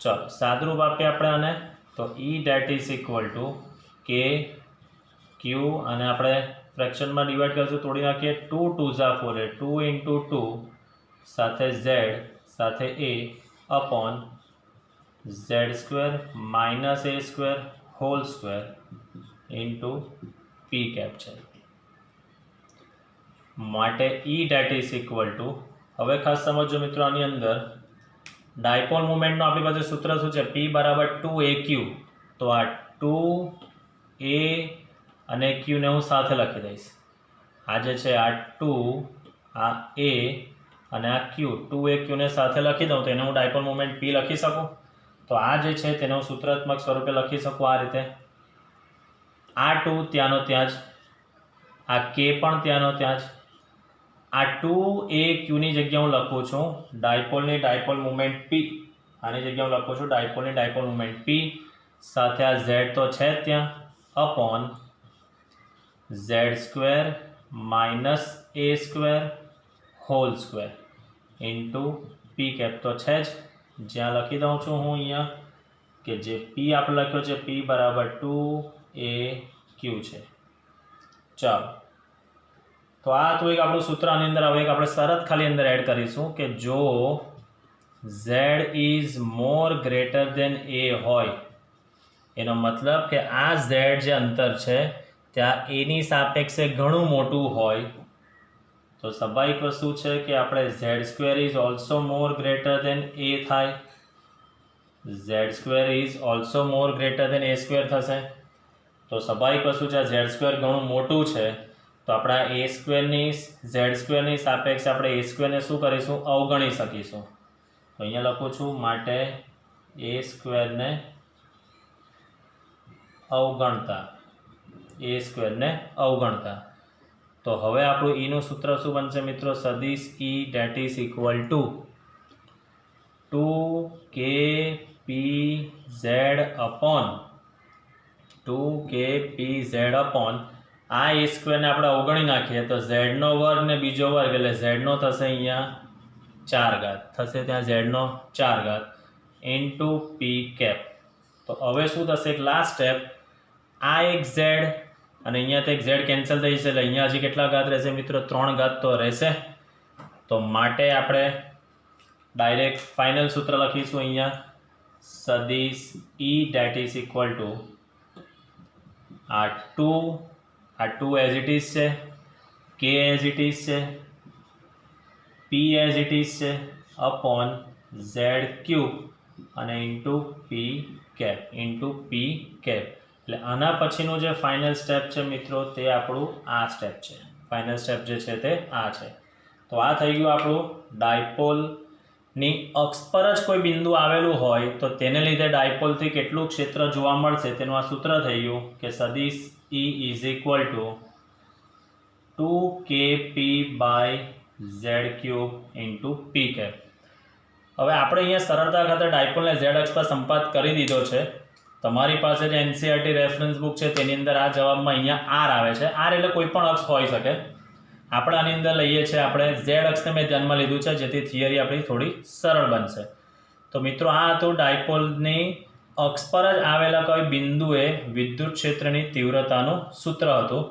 ચલો સાદરૂપ આપીએ આપણે આને તો E date is equal to K ક્યુ અને આપણે ફ્રેક્શનમાં ડિવાઈડ કરીશું તોડી નાખીએ 2 2 4 2 ઇન્ટુ 2 સાથે ઝેડ સાથે A upon Z square minus A square whole square into P cap છે. માટે E dot is equal to હવે ખાસ સમજો મિત્રો આની અંદર ડાયપોલ મુમેન્ટનું આપણી પાસે સૂત્ર શું છે P બરાબર 2AQ. તો આ 2A અને Q ને હું સાથે લખી દઈશ. આ જે છે આ 2 આ A અને આ Q 2AQ ને સાથે લખી દઉં તો એને હું ડાયપોલ મુમેન્ટ P લખી શકું. તો આ જે છે તેને હું સૂત્રાત્મક સ્વરૂપે લખી શકું આ રીતે. આ 2 ત્યાંનો ત્યાં જ આ K પણ ત્યાંનો ત્યાં જ આ 2AQ ની જગ્યાએ હું લખું છું ડાયપોલની ડાયપોલ મુમેન્ટ P આની જગ્યાએ હું લખું છું ડાયપોલની ડાયપોલ મુમેન્ટ P સાથે આ Z તો છે જ ત્યાં upon Z square minus A square whole square into P cap તો છે જ જ્યાં લખી દઉં છું હું અહીંયા કે જે પી આપણે લખ્યો છે P બરાબર 2AQ છે. ચાલો તો આ તો એક આપણું સૂત્ર આની અંદર હવે એક આપણે શરત ખાલી અંદર એડ કરીશું કે જો Z is more greater then A હોય એનો મતલબ કે આ Z જે અંતર છે ત્યાં એની સાપેક્ષે ઘણું મોટું હોય તો સ્વાભાવિક વસ્તુ છે કે આપણે z² is also more greater then a થાય, z² is also more greater then a² થશે. તો સ્વાભાવિક વસ્તુ છે z² ઘણું મોટું છે તો આપણા z² ની સાપેક્ષે આપણે a² ને શું કરીશું, અવગણી શકીશું. તો અહીંયા લખું છું માટે a² ને અવગણતા. તો હવે આપણું ઈનું સૂત્ર શું બનશે મિત્રો, સદિશ e that is equal to 2kpz upon 2kpz upon આ a² ને આપણે અવગણી નાખીએ તો z નો વર્ગ ને બીજો વર્ગ એટલે z નો થશે અહીંયા 4 ઘાત થશે, ત્યાં z નો 4 ઘાત ઇન્ટુ p કેપ. તો હવે શું થશે, એક લાસ્ટ સ્ટેપ, આ એક z અને અહીંયા તો એક z કેન્સલ થઈ જશે એટલે અહીંયા હજી કેટલા ઘાત રહેશે મિત્રો, 3 ઘાત તો રહેશે. તો માટે આપણે ડાયરેક્ટ ફાઇનલ સૂત્ર લખીશું અહીંયા સદિશ e that is equal to આ 2 એઝ ઇટ ઇઝ છે, k એઝ ઇટ ઇઝ છે, p એઝ ઇટ ઇઝ છે અપોન z³ અને ઇન્ટુ p કેપ. એટલે આના પછીનું જે ફાઇનલ સ્ટેપ છે મિત્રો તે આપણું આ સ્ટેપ છે, ફાઇનલ સ્ટેપ જે છે તે આ છે. તો આ થઈ ગયું આપણું ડાયપોલની અક્ષ પર જ કોઈ બિંદુ આવેલું હોય તો તેને લીધે ડાયપોલથી કેટલું ક્ષેત્ર જોવા મળશે તેનું આ સૂત્ર થઈ ગયું કે સદિશ E is equal to 2kp/z³ into p cap. હવે આપણે અહીંયા સરળતા ખાતર ડાયપોલને z અક્ષ પર સંપાત કરી દીધો છે. તમારી પાસે જે NCERT રેફરન્સ બુક છે તેની અંદર આ જવાબમાં અહીંયા r આવે છે. r એટલે કોઈ પણ અક્ષ હોઈ શકે. આપણે આની અંદર લઈએ છીએ, આપણે z અક્ષને મેં ધ્યાનમાં લીધું છે જેથી થિયરી આપણી થોડી સરળ બનશે. તો મિત્રો આ હતું ડાયપોલની અક્ષ પર જ આવેલા કોઈ બિંદુએ વિદ્યુત ક્ષેત્રની તીવ્રતાનું સૂત્ર હતું.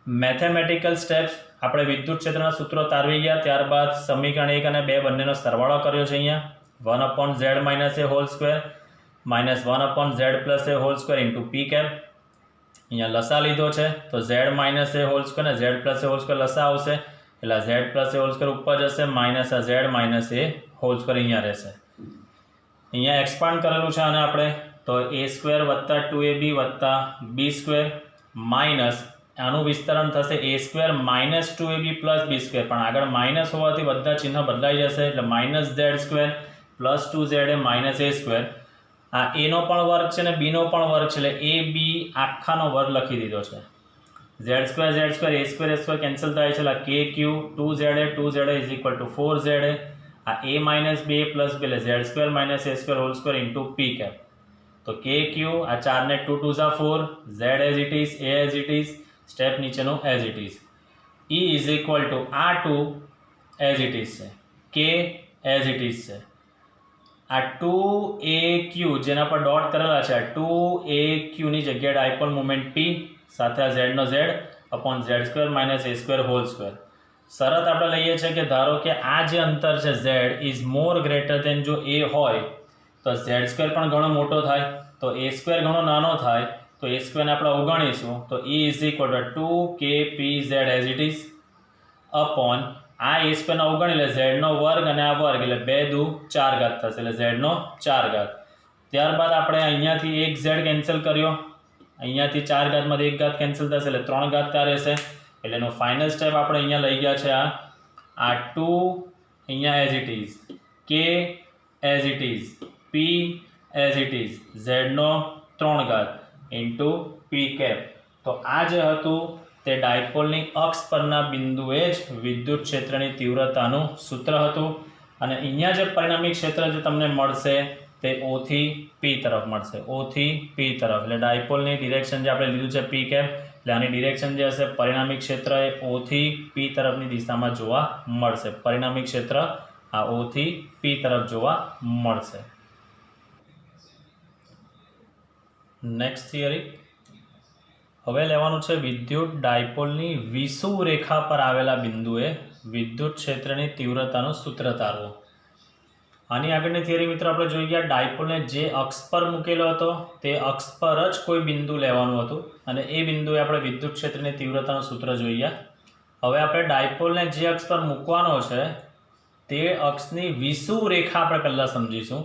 મેથેમેટિકલ સ્ટેપ્સ આપણે વિદ્યુત ક્ષેત્રના સૂત્રો તારવી ગયા, ત્યારબાદ સમીકરણ 1 અને 2 બંનેનો સરવાળો કર્યો છે. અહીંયા 1/z - a whole square -1/z + a whole square into p cap. અહીંયા લસા લીધો છે તો z - a હોલ સ્ક્વેર ને z + a હોલ સ્ક્વેર લસા આવશે એટલે z + a હોલ સ્ક્વેર ઉપર જશે માઇનસ આ z - a હોલ સ્ક્વેર અહીંયા રહેશે. અહીંયા એક્સપાન્ડ કરેલું છે અને આપણે તો a² + 2ab + b² માઇનસ આનું વિસ્તરણ થશે a² - 2ab + b² પણ આગળ માઇનસ હોવાથી બધા ચિહ્ન બદલાઈ જશે એટલે -z² + 2za -a². આ a નો પણ વર્ગ છે ને b નો પણ વર્ગ છે એટલે ab આખાનો વર્ગ લખી દીધો છે. z² a² કેન્સલ થાય છે એટલે kq 2za is equal two 4za. આ a - b + b એટલે z² - a² whole square into p cap. તો kq આ 4 ને 2 2 = 4, z as it is, a as it is, step નીચેનું as it is. e is equal to આ 2 as it is છે, k as it is છે. આ 2aq જેના પર ડોટ કરેલા છે, આ 2aq ની જગ્યાએ ડાયપોલ મોમેન્ટ p સાથે આ z નો z upon z² - a² whole square. શરત આપણે લઈએ છીએ કે ધારો કે આ જે અંતર છે z ઇઝ મોર ગ્રેટર દેન જો a હોય તો z² પણ ઘણો મોટો થાય, તો a² ઘણો નાનો થાય તો a² ને આપણે અવગણીશું તો e is equal two 2kpz as it is upon આ a² ને અવગણી એટલે z નો વર્ગ અને આ વર્ગ એટલે 2 દુ 4 ઘાત થશે એટલે z નો 4 ઘાત. ત્યારબાદ આપણે અહીંયાથી એક z કેન્સલ કર્યો, અહીંયાથી 4 ઘાતમાંથી 1 ઘાત કેન્સલ થશે એટલે 3 ઘાત ત્યાં રહેશે. એટલે એનો ફાઇનલ સ્ટેપ આપણે અહીંયા લઈ ગયા છે આ 2 અહીંયા as it is, k as it is, p as it is, z નો 3 ઘાત ઇન્ટુ p કેપ. તો આ જે હતું તે ડાયપોલની અક્ષ પરના બિંદુએ જ વિદ્યુત ક્ષેત્રની તીવ્રતાનું સૂત્ર હતું અને અહીંયા જે પરિણામી ક્ષેત્ર જે તમને મળશે તે O થી P તરફ મળશે, O થી P તરફ. એટલે ડાયપોલની ડિરેક્શન જે આપણે લીધું છે P કેપ એટલે આની ડિરેક્શન જે હશે પરિણામી ક્ષેત્ર એ O થી P તરફની દિશામાં જોવા મળશે. પરિણામી ક્ષેત્ર આ O થી P તરફ જોવા મળશે. નેક્સ્ટ થિયરી હવે લેવાનું છે વિદ્યુત ડાયપોલની વિષુવ રેખા પર આવેલા બિંદુએ વિદ્યુત ક્ષેત્રની તીવ્રતાનું સૂત્ર તારવું. આની આગળની થિયરી મિત્રો આપણે જોઈ ગયા ડાયપોલને જે અક્ષ પર મૂકેલો હતો તે અક્ષ પર જ કોઈ બિંદુ લેવાનું હતું અને એ બિંદુએ આપણે વિદ્યુત ક્ષેત્રની તીવ્રતાનું સૂત્ર જોઈ ગયા. હવે આપણે ડાયપોલને જે અક્ષ પર મૂકવાનો છે તે અક્ષની વિષુવ રેખા આપણે પહેલાં સમજીશું,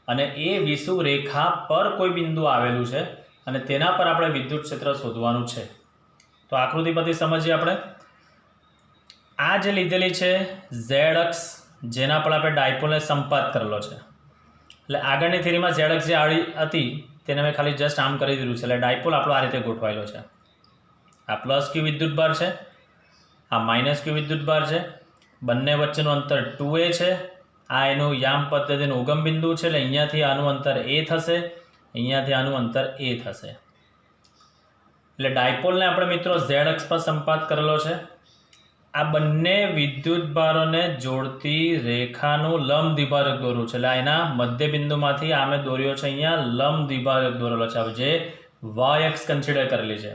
અને એ વિષુવ રેખા પર કોઈ બિંદુ આવેલું છે અને તેના પર આપણે વિદ્યુત ક્ષેત્ર શોધવાનું છે. તો આકૃતિ પરથી સમજીએ આપણે. આ જે લીધેલી છે ઝેડ અક્ષ, જેના પર આપણે ડાયપોલને સંપાત કરેલો છે. એટલે આગળની થિયરીમાં ઝેડ અક્ષ જે આડી હતી તેને મેં ખાલી જસ્ટ આમ કરી દીધું છે. એટલે ડાયપોલ આપણો આ રીતે ગોઠવાયેલો છે. આ પ્લસ ક્યુ વિદ્યુત ભાર છે, આ માઇનસ ક્યુ વિદ્યુત ભાર છે, બંને વચ્ચેનું અંતર 2a છે. આ એનું યામ પદ્ધતિનું ઉગમ બિંદુ છે, એટલે અહીંયાથી આનું અંતર a થશે, અહીંયાથી આનું અંતર a થશે. એટલે ડાયપોલને આપણે મિત્રો ઝેડ અક્ષ પર સંપાત કરેલો છે. આ બંને વિદ્યુત ભારોને જોડતી રેખાનું લંબ દ્વિભાજક દોરવું છે. એટલે એના મધ્ય બિંદુમાંથી આ મેં દોર્યો છે અહીંયા લંબ દ્વિભાજક દોરેલો છે, જે વાય અક્ષ કન્સિડર કરેલી છે.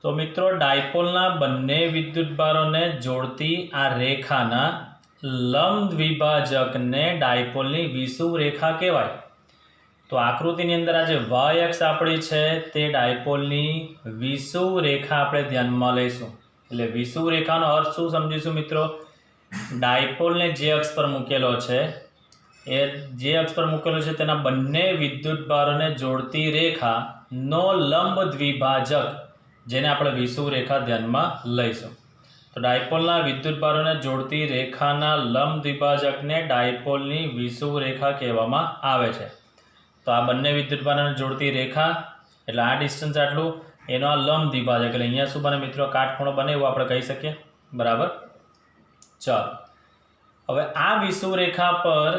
તો મિત્રો ડાયપોલના બંને વિદ્યુત ભારોને જોડતી આ રેખાના લંબ દ્વિભાજકને ડાયપોલની વિષુવ રેખા કહેવાય. તો આકૃતિની અંદર આ જે વાય અક્ષ આપણી છે તે ડાયપોલની વિષુવ રેખા આપણે ધ્યાનમાં લઈશું. એટલે વિષુવ રેખાનો અર્થ શું સમજીશું મિત્રો? ડાયપોલને જે અક્ષ પર મૂકેલો છે એ જે અક્ષ પર મૂકેલો છે તેના બંને વિદ્યુત ભારોને જોડતી રેખાનો લંબ દ્વિભાજક, જેને આપણે વિષુવ રેખા ધ્યાનમાં લઈશું. તો ડાયપોલના વિદ્યુત ભારોને જોડતી રેખાના લંબ દ્વિભાજકને ડાયપોલની વિષુવ રેખા કહેવામાં આવે છે. તો આ બંને વિદ્યુત ભારોને જોડતી રેખા એટલે આ ડિસ્ટન્સ આટલું, એનો આ લંબ દ્વિભાજક એટલે અહીંયા શું બને મિત્રો? કાટખૂણો બને એવું આપણે કહી શકીએ. બરાબર. ચાલો, હવે આ વિષુવ રેખા પર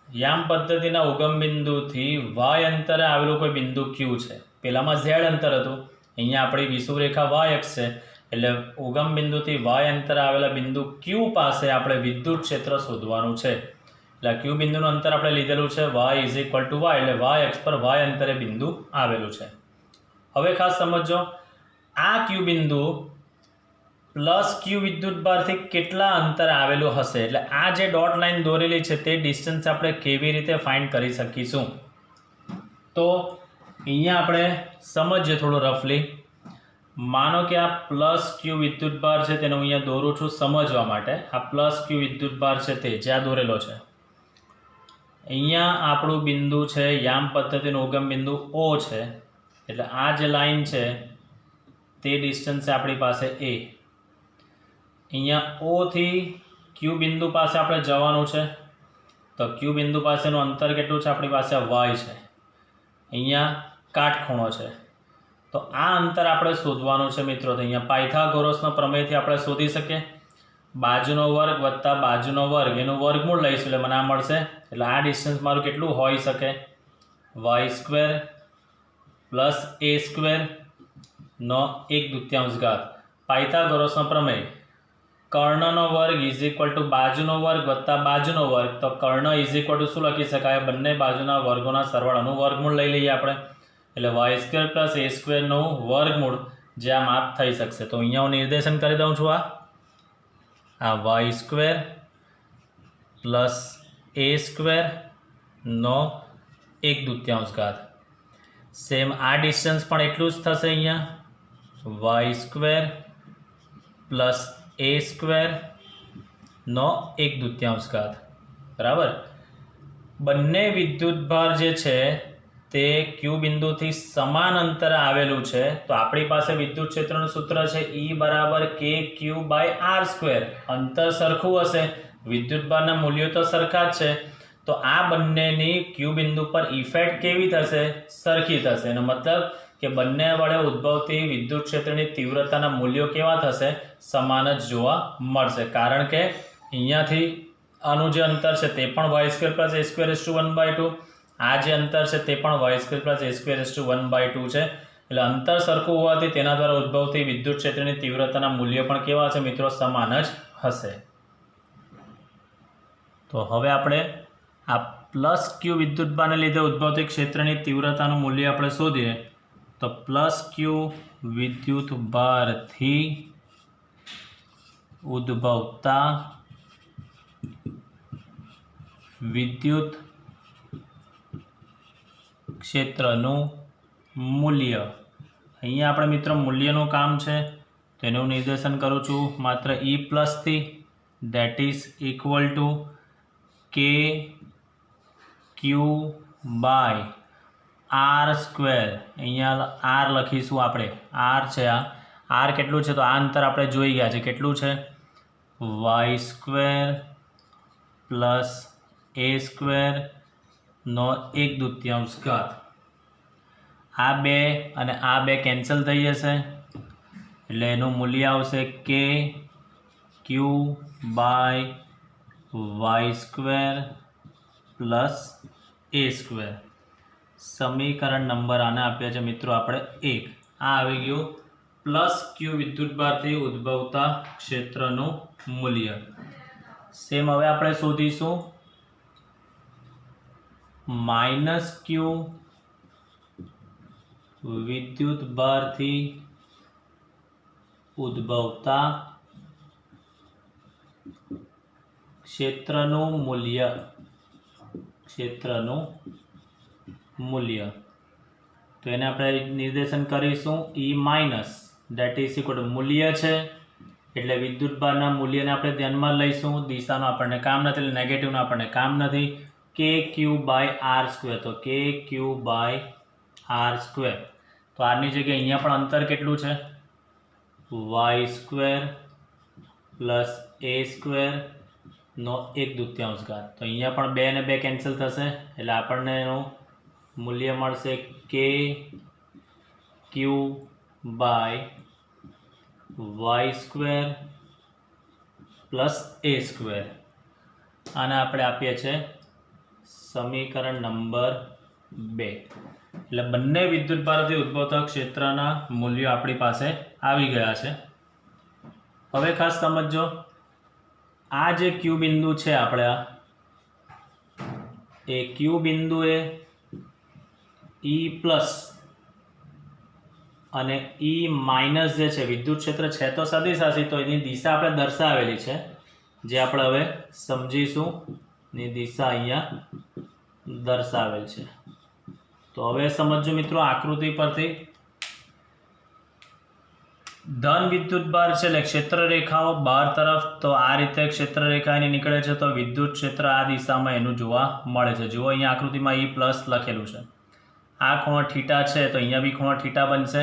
યામ પદ્ધતિના ઉગમ બિંદુથી વાય અંતરે આવેલું કોઈ બિંદુ ક્યુ છે. પેલામાં ઝેડ અંતર હતું, અહીંયા આપણી વિષુવ રેખા વાય અક્ષ છે, એટલે ઉગમ બિંદુથી વાય અંતરે આવેલા બિંદુ ક્યુ પાસે આપણે વિદ્યુત ક્ષેત્ર શોધવાનું છે. એટલે ક્યુ બિંદુનું અંતર આપણે લીધેલું છે y is equal to y, એટલે વાય અક્ષ પર વાય અંતરે બિંદુ આવેલું છે. હવે ખાસ સમજો, આ ક્યુ બિંદુ પ્લસ ક્યુ વિદ્યુત ભારથી કેટલા અંતરે આવેલું હશે? એટલે આ જે ડોટ લાઈન દોરેલી છે તે ડિસ્ટન્સ આપણે કેવી રીતે ફાઇન્ડ કરી શકીશું? તો અહીંયા આપણે સમજીએ થોડું રફલી. માનો કે આ પ્લસ ક્યુ વિદ્યુત ભાર છે, તેને હું અહીંયા દોરું છું સમજવા માટે. આ પ્લસ ક્યુ વિદ્યુત ભાર છે તે જ્યાં દોરેલો છે, અહીંયા આપણું બિંદુ છે યામ પદ્ધતિનું ઉગમ બિંદુ O છે. એટલે આ જે લાઈન છે તે ડિસ્ટન્સ છે આપણી પાસે A. અહીંયા O થી ક્યુ બિંદુ પાસે આપણે જવાનું છે, તો ક્યુ બિંદુ પાસેનું અંતર કેટલું છે? આપણી પાસે y છે, અહીંયા કાટખૂણો છે. તો આ અંતર આપણે શોધવાનું છે મિત્રો. તો અહીંયા પાયથાગોરસનો પ્રમેયથી આપણે શોધી શકીએ. બાજુનો વર્ગ વત્તા બાજુનો વર્ગ એનું વર્ગમૂળ લઈશું એટલે મને આ મળશે. એટલે આ ડિસ્ટન્સ મારું કેટલું હોઈ શકે? y² પ્લસ a² નો 1/2 પાયથાગોરસનો પ્રમેય. કર્ણનો વર્ગ ઇઝ ઇક્વલ ટુ બાજુનો વર્ગ વત્તા બાજુનો વર્ગ. તો કર્ણ ઇઝ ઇક્વલ ટુ શું લખી શકાય? બંને બાજુના વર્ગોના સરવાળાનું વર્ગમૂળ લઈ લઈએ આપણે. એટલે y² પ્લસ a² નું વર્ગમૂળ જે આ માપ થઈ શકશે. તો અહીંયા હું નિર્દેશન કરી દઉં છું. આ y² પ્લસ a² નો 1/2. સેમ આ ડિસ્ટન્સ પણ એટલું જ થશે. અહીંયા y² પ્લસ a² નો 1/2. બરાબર. બંને વિદ્યુત ભાર જે છે તે ક્યુ બિંદુથી સમાન અંતરે આવેલું છે. તો આપણી પાસે વિદ્યુત ક્ષેત્રનું સૂત્ર છે E બરાબર kq/r². અંતર સરખું હશે, વિદ્યુત ભારના મૂલ્યો તો સરખા જ છે, તો આ બંનેની ક્યુ બિંદુ પર ઇફેક્ટ કેવી થશે? સરખી થશે. એનો મતલબ કે બંને વડે ઉદ્ભવતી વિદ્યુત ક્ષેત્રની તીવ્રતાના મૂલ્યો કેવા થશે? સમાન જ જોવા મળશે. કારણ કે અહીંયાથી આનું જે અંતર છે તે પણ y² પ્લસ a²/1/2, આ જે અંતર છે તે પણ y² પ્લસ a²/1/2 છે. એટલે અંતર સરખું હોવાથી તેના દ્વારા ઉદ્ભવતી વિદ્યુત ક્ષેત્રની તીવ્રતાના મૂલ્યો પણ કેવા છે મિત્રો? સમાન જ હશે. તો હવે આપણે આ પ્લસ ક્યુ વિદ્યુત ભારને લીધે ઉદ્ભવતી ક્ષેત્રની તીવ્રતાનું મૂલ્ય આપણે શોધીએ. તો પ્લસ ક્યુ વિદ્યુત ભારથી ઉદ્ભવતા વિદ્યુત ક્ષેત્રનું મૂલ્ય. અહીંયા આપણે મિત્રો મૂલ્યનું કામ છે, તો એનું નિર્દેશન કરું છું માત્ર E પ્લસથી, that is equal to K Q by R square. અહીંયા આર લખીશું આપણે, આર છે આ, આર કેટલું છે તો આ અંતર આપણે જોઈ ગયા છે, કેટલું છે વાય સ્ક્વેર પ્લસ એ સ્ક્વેરનો 1/2 ઘાત. આ બે અને આ બે કેન્સલ થઈ જશે એટલે એનું મૂલ્ય આવશે K Q by Y square plus A square. સમીકરણ નંબર આને આપ્યા છે મિત્રો આપણે 1. આ આવી ગયું પ્લસ ક્યુ વિદ્યુતભારથી ઉદ્ભવતા ક્ષેત્રનું મૂલ્ય. સેમ હવે આપણે શોધીશું માઇનસ ક્યુ વિદ્યુતભારથી ઉદ્ભવતા ક્ષેત્રનું મૂલ્ય. તો એને આપણે નિર્દેશન કરીશું E minus, that is equal two મૂલ્ય છે એટલે વિદ્યુતભારના મૂલ્યને આપણે ધ્યાનમાં લઈશું. દિશાનું આપણને કામ નથી એટલે નેગેટિવનું આપણને કામ નથી. કે ક્યુ બાય આર સ્ક્વેર, તો કે ક્યુ બાય આર સ્ક્વેર. તો આરની જગ્યાએ અહીંયા પણ અંતર કેટલું છે વાય સ્ક્વેર પ્લસ એ સ્ક્વેરનો 1/2 ઘાત. તો અહીંયા પણ 2 અને 2 કેન્સલ થશે એટલે આપણને એનું મૂલ્ય મળશે K Q by Y square plus A square. આને આપણે આપીએ છીએ સમીકરણ નંબર 2. એટલે બંને વિદ્યુતભારથી ઉદ્ભવતા ક્ષેત્રના મૂલ્યો આપણી પાસે આવી ગયા છે. હવે ખાસ સમજો, આ જે ક્યુ બિંદુ છે આપણે એ ક્યુ બિંદુએ E પ્લસ અને E માઇનસ જે છે વિદ્યુત ક્ષેત્ર છે તો સદિશાશી, તો એની દિશા આપણે દર્શાવેલી છે જે આપણે હવે સમજીશું. એની દિશા અહીંયા દર્શાવેલ છે. તો હવે સમજો મિત્રો આકૃતિ પરથી, ધન વિદ્યુતભાર છે એટલે ક્ષેત્ર રેખાઓ બહાર તરફ, તો આ રીતે ક્ષેત્ર રેખા એની નીકળે છે તો વિદ્યુત ક્ષેત્ર આ દિશામાં એનું જોવા મળે છે. જુઓ અહીંયા આકૃતિમાં E પ્લસ લખેલું છે. આ ખૂણો થીટા છે તો અહીંયા બી ખૂણો થીટા બનશે.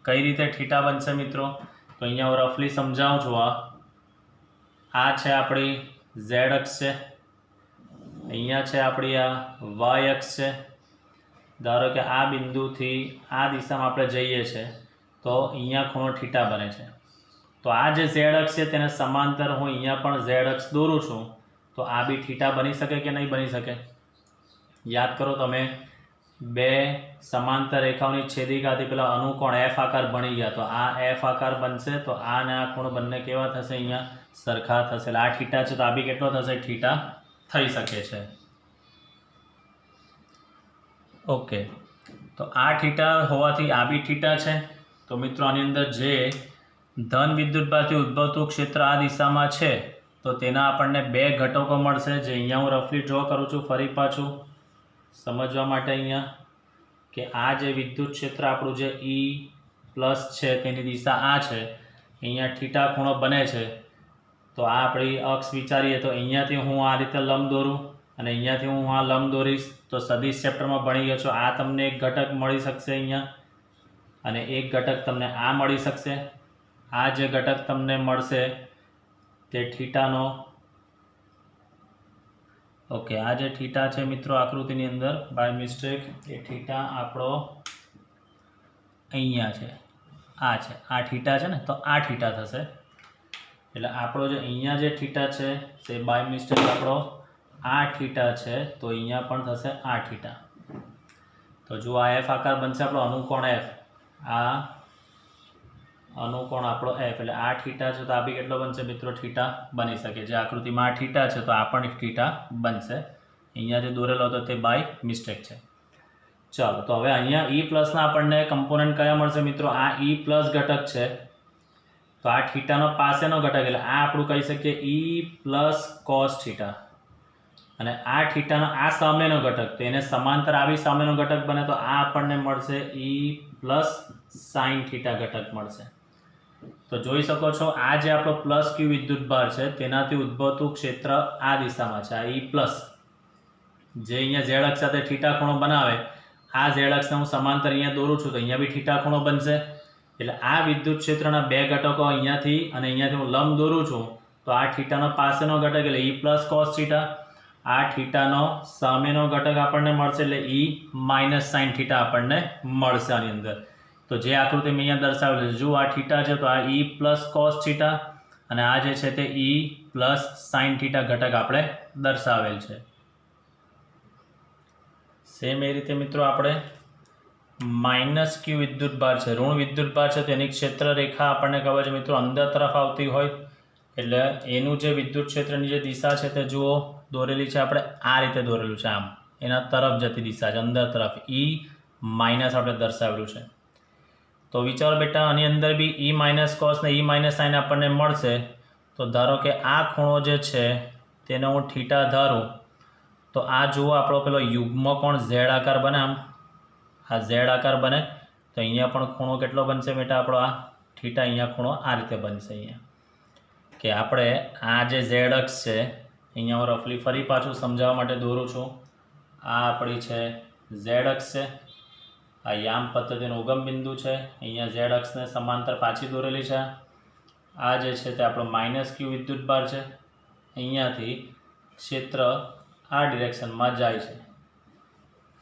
કઈ રીતે થીટા બનશે મિત્રો? તો અહીંયા હું રફલી સમજાવું છું. આ છે આપણી ઝેડ અક્ષ છે, અહીંયા છે આપણી આ વાય અક્ષ છે. ધારો કે આ બિંદુથી આ દિશામાં આપણે જઈએ છીએ તો અહીંયા ખૂણો થીટા બને છે. તો આ જે ઝેડ અક્ષ છે તેને સમાંતર હું અહીંયા પણ ઝેડ અક્ષ દોરું છું તો આ બી થીટા બની શકે કે નહીં બની શકે? યાદ કરો તમે, બે સમાંતર રેખાઓની છેદિકાથી પેલા અનુકોણ એફ આકાર બની ગયા તો આ એફ આકાર બનશે. તો આ અને આ ખૂણો બંને કેવા થશે? અહીંયા સરખા થશે. એટલે આ થીટા છે તો આ બી કેટલો થશે? થીટા થઈ શકે છે. ઓકે, તો આ થીટા હોવાથી આ બી થીટા છે. તો મિત્રો આની અંદર જે ધન વિદ્યુતભારથી ઉદ્ભવતું ક્ષેત્ર આ દિશામાં છે તો તેના આપણને બે ઘટકો મળશે, જે અહીંયા હું રફલી ડ્રો કરું છું ફરી પાછું સમજવા માટે. અહીંયા કે આ જે વિદ્યુત ક્ષેત્ર આપણું જે E પ્લસ છે તેની દિશા આ છે, અહીંયા થીટા ખૂણો બને છે. તો આ આપણી અક્ષ વિચારીએ તો અહીંયાથી હું આ રીતે લંબ દોરું અને અહીંયાથી હું આ લંબ દોરીશ તો સદિશ ચેપ્ટરમાં ભણી ગયો છો. આ તમને એક ઘટક મળી શકશે અહીંયા અને એક ઘટક તમને આ મળી શકશે. આ જે ઘટક તમને મળશે તે થીટાનો, ઓકે, આ જે થીટા છે મિત્રો આકૃતિની અંદર બાય મિસ્ટેક એ થીટા આપણો અહીંયા છે, આ છે, આ થીટા છે ને, તો આ થીટા થશે. એટલે આપણો જે અહીંયા જે થીટા છે તે બાય મિસ્ટેક આપણો આ થીટા છે તો અહીંયા પણ થશે આ થીટા. તો જો આ એફ આકાર બનશે આપણો અનુકોણ એફ, આ અનુકોણ આપણો એફ, એટલે આ થીટા છે તો આ બી કેટલો બનશે મિત્રો? થીટા બની શકે. જે આકૃતિમાં આ થીટા છે તો આ પણ થીટા બનશે. અહીંયા જે દોરેલો હતો તે બાય મિસ્ટેક છે. ચાલો, તો હવે અહીંયા E પ્લસના આપણને કમ્પોનન્ટ કયા મળશે મિત્રો? આ E પ્લસ ઘટક છે તો આ થીટાનો પાસેનો ઘટક એટલે આ આપણું કહી શકીએ E પ્લસ કોસ થીટા, અને આ થીટાનો આ સામેનો ઘટક તો એને સમાંતર આવી સામેનો ઘટક બને તો આ આપણને મળશે E પ્લસ સાઇન થીટા ઘટક મળશે. તો જોઈ શકો છો આ જે આપણો પ્લસ ક્યુ વિદ્યુતભાર છે તેનાથી ઉદ્ભવતું ક્ષેત્ર આ દિશામાં છે, આ ઈ પ્લસ જે અહીંયા ઝેડ અક્ષ સાથે થીટા ખૂણો બનાવે, આ ઝેડ અક્ષને હું સમાંતર અહીંયા દોરું છું તો અહીંયા બી થીટા ખૂણો બનશે. એટલે આ વિદ્યુત ક્ષેત્રના બે ઘટકો અહીંયાથી અને અહીંયાથી હું લંબ દોરું છું તો આ થીટાનો પાસેનો ઘટક એટલે ઈ પ્લસ કોસ થીટા, આ થીટાનો સામેનો ઘટક આપણને મળશે એટલે ઈ માઇનસ સાઇન થીટા આપણને મળશે આની અંદર. તો જે આકૃતિ મેં અહીંયા દર્શાવેલી છે, જો આ થીટા છે તો આ ઈ પ્લસ કોસ થીટા અને આ જે છે તે ઈ પ્લસ સાઇન થીટા ઘટક આપણે દર્શાવેલ છે. સેમ એ રીતે મિત્રો આપણે માઇનસ ક્યુ વિદ્યુતભાર છે, ઋણ વિદ્યુતભાર છે, તેની ક્ષેત્ર રેખા આપણને ખબર છે મિત્રો અંદર તરફ આવતી હોય એટલે એનું જે વિદ્યુત ક્ષેત્રની જે દિશા છે તે જુઓ દોરેલી છે, આપણે આ રીતે દોરેલું છે, આમ એના તરફ જતી દિશા છે, અંદર તરફ ઈ માઇનસ આપણે દર્શાવેલું છે. તો વિચારો બેટા આની અંદર બી ઈ માઇનસ કોસ ને ઈ માઇનસ સાઇન આપણને મળશે. તો ધારો કે આ ખૂણો જે છે તેને હું થીટા ધારું તો આ જુઓ આપણો પેલો યુગ્મ કોણ ઝેડ આકાર બને, આમ આ ઝેડ આકાર બને તો અહીંયા પણ ખૂણો કેટલો બનશે બેટા આપણો આ થીટા, અહીંયા ખૂણો આ રીતે બનશે. અહીંયા કે આપણે આ જે ઝેડ અક્ષ છે અહીંયા હું રફલી ફરી પાછું સમજાવવા માટે દોરું છું. આ આપણી છે ઝેડ અક્ષ છે, આ યામ પદ્ધતિનું ઉગમ બિંદુ છે, અહીંયા ઝેડ અક્ષને સમાંતર પાછી દોરેલી છે. આ જે છે તે આપણો માઇનસ ક્યુ વિદ્યુતભાર છે, અહીંયાથી ક્ષેત્ર આ ડિરેક્શનમાં જાય છે.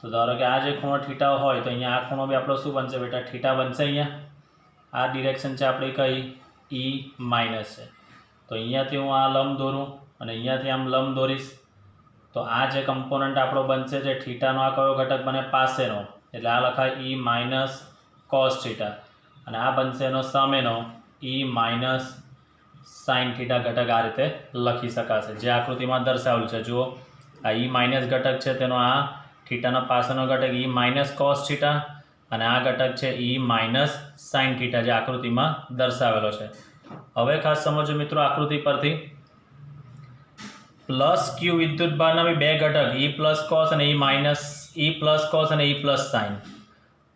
તો ધારો કે આ જે ખૂણો થીટા હોય તો અહીંયા આ ખૂણો બી આપણો શું બનશે બેટા થીટા બનશે. અહીંયા આ ડિરેક્શન છે આપણી કઈ ઈ માઇનસ છે. તો અહીંયાથી હું આ લંબ દોરું અને અહીંયાથી આમ લંબ દોરીશ તો આ જે કમ્પોનન્ટ આપણો બનશે જે થીટાનો આ કયો ઘટક બને પાસેનો એટલે આ લખાય ઈ માઇનસ કોસ થીટા અને આ બનશે એનો સામેનો ઈ માઇનસ સાઇન થીટા ઘટક આ રીતે લખી શકાશે જે આકૃતિમાં દર્શાવેલું છે. જુઓ આ ઈ માઇનસ ઘટક છે તેનો આ થીટાનો પાસેનો ઘટક ઈ માઇનસ કોસ થીટા અને આ ઘટક છે ઈ માઇનસ સાઇન થીટા જે આકૃતિમાં દર્શાવેલો છે. હવે ખાસ સમજો મિત્રો આકૃતિ પરથી પ્લસ ક્યુ વિદ્યુતભારના બી બે ઘટક ઈ પ્લસ કોસ અને ઈ માઇનસ ઈ પ્લસ કોસ અને ઈ પ્લસ સાઇન.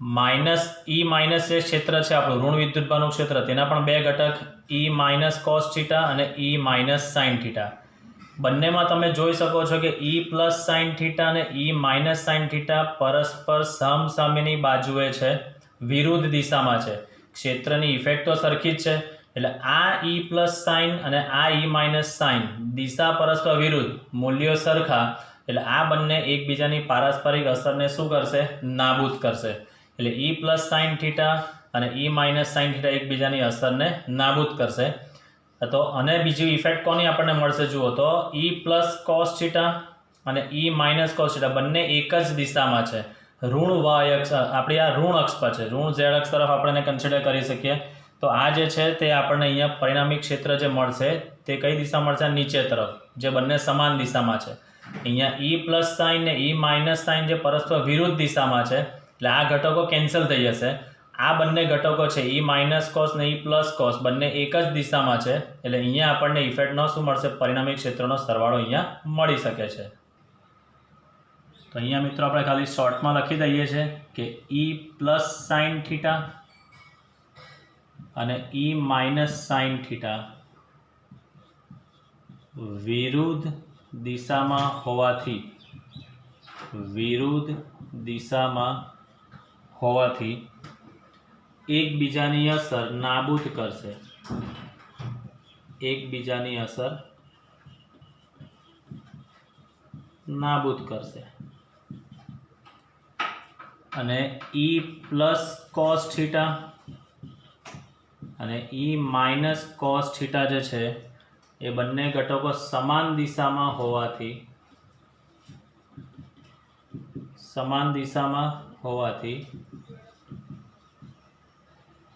માઇનસ ઈ માઇનસ જે ક્ષેત્ર છે આપણું ઋણ વિદ્યુતભારનું ક્ષેત્ર તેના પણ બે ઘટક ઈ માઇનસ કોસ થીટા અને ઈ માઇનસ સાઇન થીટા. બંનેમાં તમે જોઈ શકો છો કે ઈ પ્લસ સાઇન થીટા અને ઈ માઇનસ સાઇન થીટા પરસ્પર સમસામેની બાજુએ છે, વિરુદ્ધ દિશામાં છે. ક્ષેત્રની ઇફેક્ટ તો સરખી જ છે એટલે આ ઈ પ્લસ સાઇન અને આ ઈ માઇનસ સાઇન દિશા પરસ્પર વિરુદ્ધ, મૂલ્યો સરખા એટલે આ બંને એકબીજાની પારસ્પરિક અસરને શું કરશે નાબૂદ કરશે. એટલે ઈ પ્લસ સાઇન થીટા અને ઈ માઇનસ સાઇન થીટા એકબીજાની અસરને નાબૂદ કરશે. તો અને બીજી ઇફેક્ટ કોની આપણને મળશે જુઓ તો ઈ પ્લસ કોસ થીટા અને ઈ માઇનસ કોસ થીટા બંને એક જ દિશામાં છે, ઋણ વાય અક્ષ આપણી આ ઋણ અક્ષ પર છે, ઋણ ઝેડ અક્ષ તરફ આપણે કન્સિડર કરી શકીએ. તો આ જે છે તે આપણને અહીંયા પરિણામી ક્ષેત્ર જે મળશે તે કઈ દિશા મળશે નીચે તરફ જે બંને સમાન દિશામાં છે. અહીંયા ઈ પ્લસ સાઇન ને ઈ માઇનસ સાઇન જે પરસ્પર વિરુદ્ધ દિશામાં છે એટલે આ ઘટકો કેન્સલ થઈ જશે. આ બંને ઘટકો છે ઈ માઇનસ કોસ ને ઈ પ્લસ કોસ બંને એક જ દિશામાં છે એટલે અહીંયા આપણને ઇફેક્ટનો શું મળશે પરિણામી ક્ષેત્રનો સરવાળો અહીંયા મળી શકે છે. તો અહીંયા મિત્રો આપણે ખાલી શોર્ટમાં લખી દઈએ છીએ કે ઈ પ્લસ સાઇન થીટા અને ઈ માઇનસ સાઇન થીટા વિરુદ્ધ દિશામાં હોવાથી એકબીજાની અસર નાબૂદ કરશે, અને ઈ પ્લસ કોસ થીટા અને ઈ માઇનસ કોસ થીટા જે છે એ બંને ઘટકો સમાન દિશામાં હોવાથી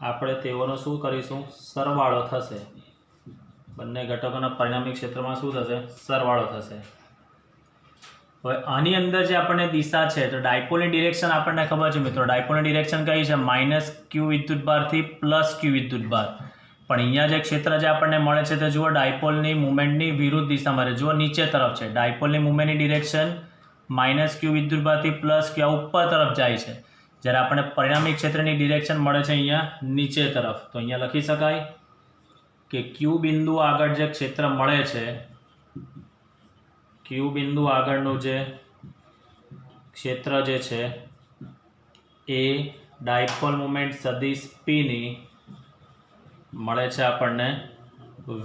આપણે તેઓનો શું કરીશું સરવાળો થશે. બંને ઘટકોના પરિણામી ક્ષેત્રમાં શું થશે સરવાળો થશે. હવે આની અંદર જે આપણને દિશા છે તો ડાયપોલની ડિરેક્શન આપણને ખબર છે મિત્રો, ડાયપોલની ડિરેક્શન કઈ છે માઇનસ ક્યુ વિદ્યુતભારથી પ્લસ ક્યુ વિદ્યુતભાર. પણ અહીંયા જે ક્ષેત્ર જે આપણને મળે છે તે જુઓ ડાયપોલની મુવમેન્ટની વિરુદ્ધ દિશામાં રહે, જુઓ નીચે તરફ છે. ડાયપોલની મુવમેન્ટની ડિરેક્શન માઇનસ ક્યુ વિદ્યુતભારથી પ્લસ ક્યુ ઉપર તરફ જાય છે, જ્યારે આપણને પરિણામી ક્ષેત્રની ડિરેક્શન મળે છે અહીંયા નીચે તરફ. તો અહીંયા લખી શકાય કે ક્યુ બિંદુ આગળ જે ક્ષેત્ર મળે છે, ક્યુ બિંદુ આગળનું જે ક્ષેત્ર જે છે એ ડાયપોલ મોમેન્ટ સદિશ પીની મળે છે આપણને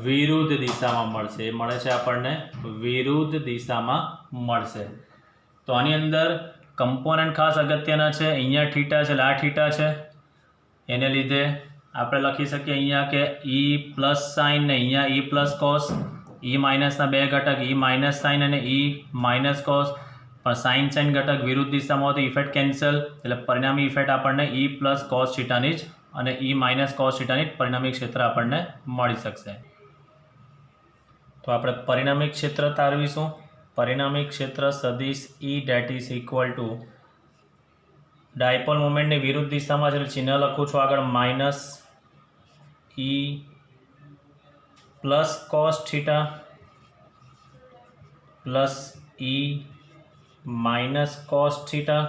વિરુદ્ધ દિશામાં મળશે. એ મળે છે આપણને વિરુદ્ધ દિશામાં મળશે. તો આની અંદર કમ્પોનન્ટ ખાસ અગત્યના છે. અહીંયા થીટા છે એટલે આ થીટા છે, એને લીધે આપણે લખી શકીએ અહીંયા કે ઈ પ્લસ સાઇન ને અહીંયા ઈ પ્લસ કોસ, ઈ માઇનસના બે ઘટક ઈ માઇનસ સાઇન અને ઈ માઇનસ કોસ, પણ સાઇન સાઇન ઘટક વિરુદ્ધ દિશામાં હોય તો ઇફેક્ટ કેન્સલ, એટલે પરિણામી ઇફેક્ટ આપણને ઈ પ્લસ કોસ થીટાની જ અને ઈ માઇનસ કોસ થીટાની જ પરિણામી ક્ષેત્ર આપણને મળી શકશે. તો આપણે પરિણામી ક્ષેત્ર તારવીશું. પરિણામી ક્ષેત્ર સદિશ E dot is equal to dipole મોમેન્ટની વિરુદ્ધ દિશામાં છે, ચિહ્ન લખું છું આગળ minus E plus cos theta plus E minus cos theta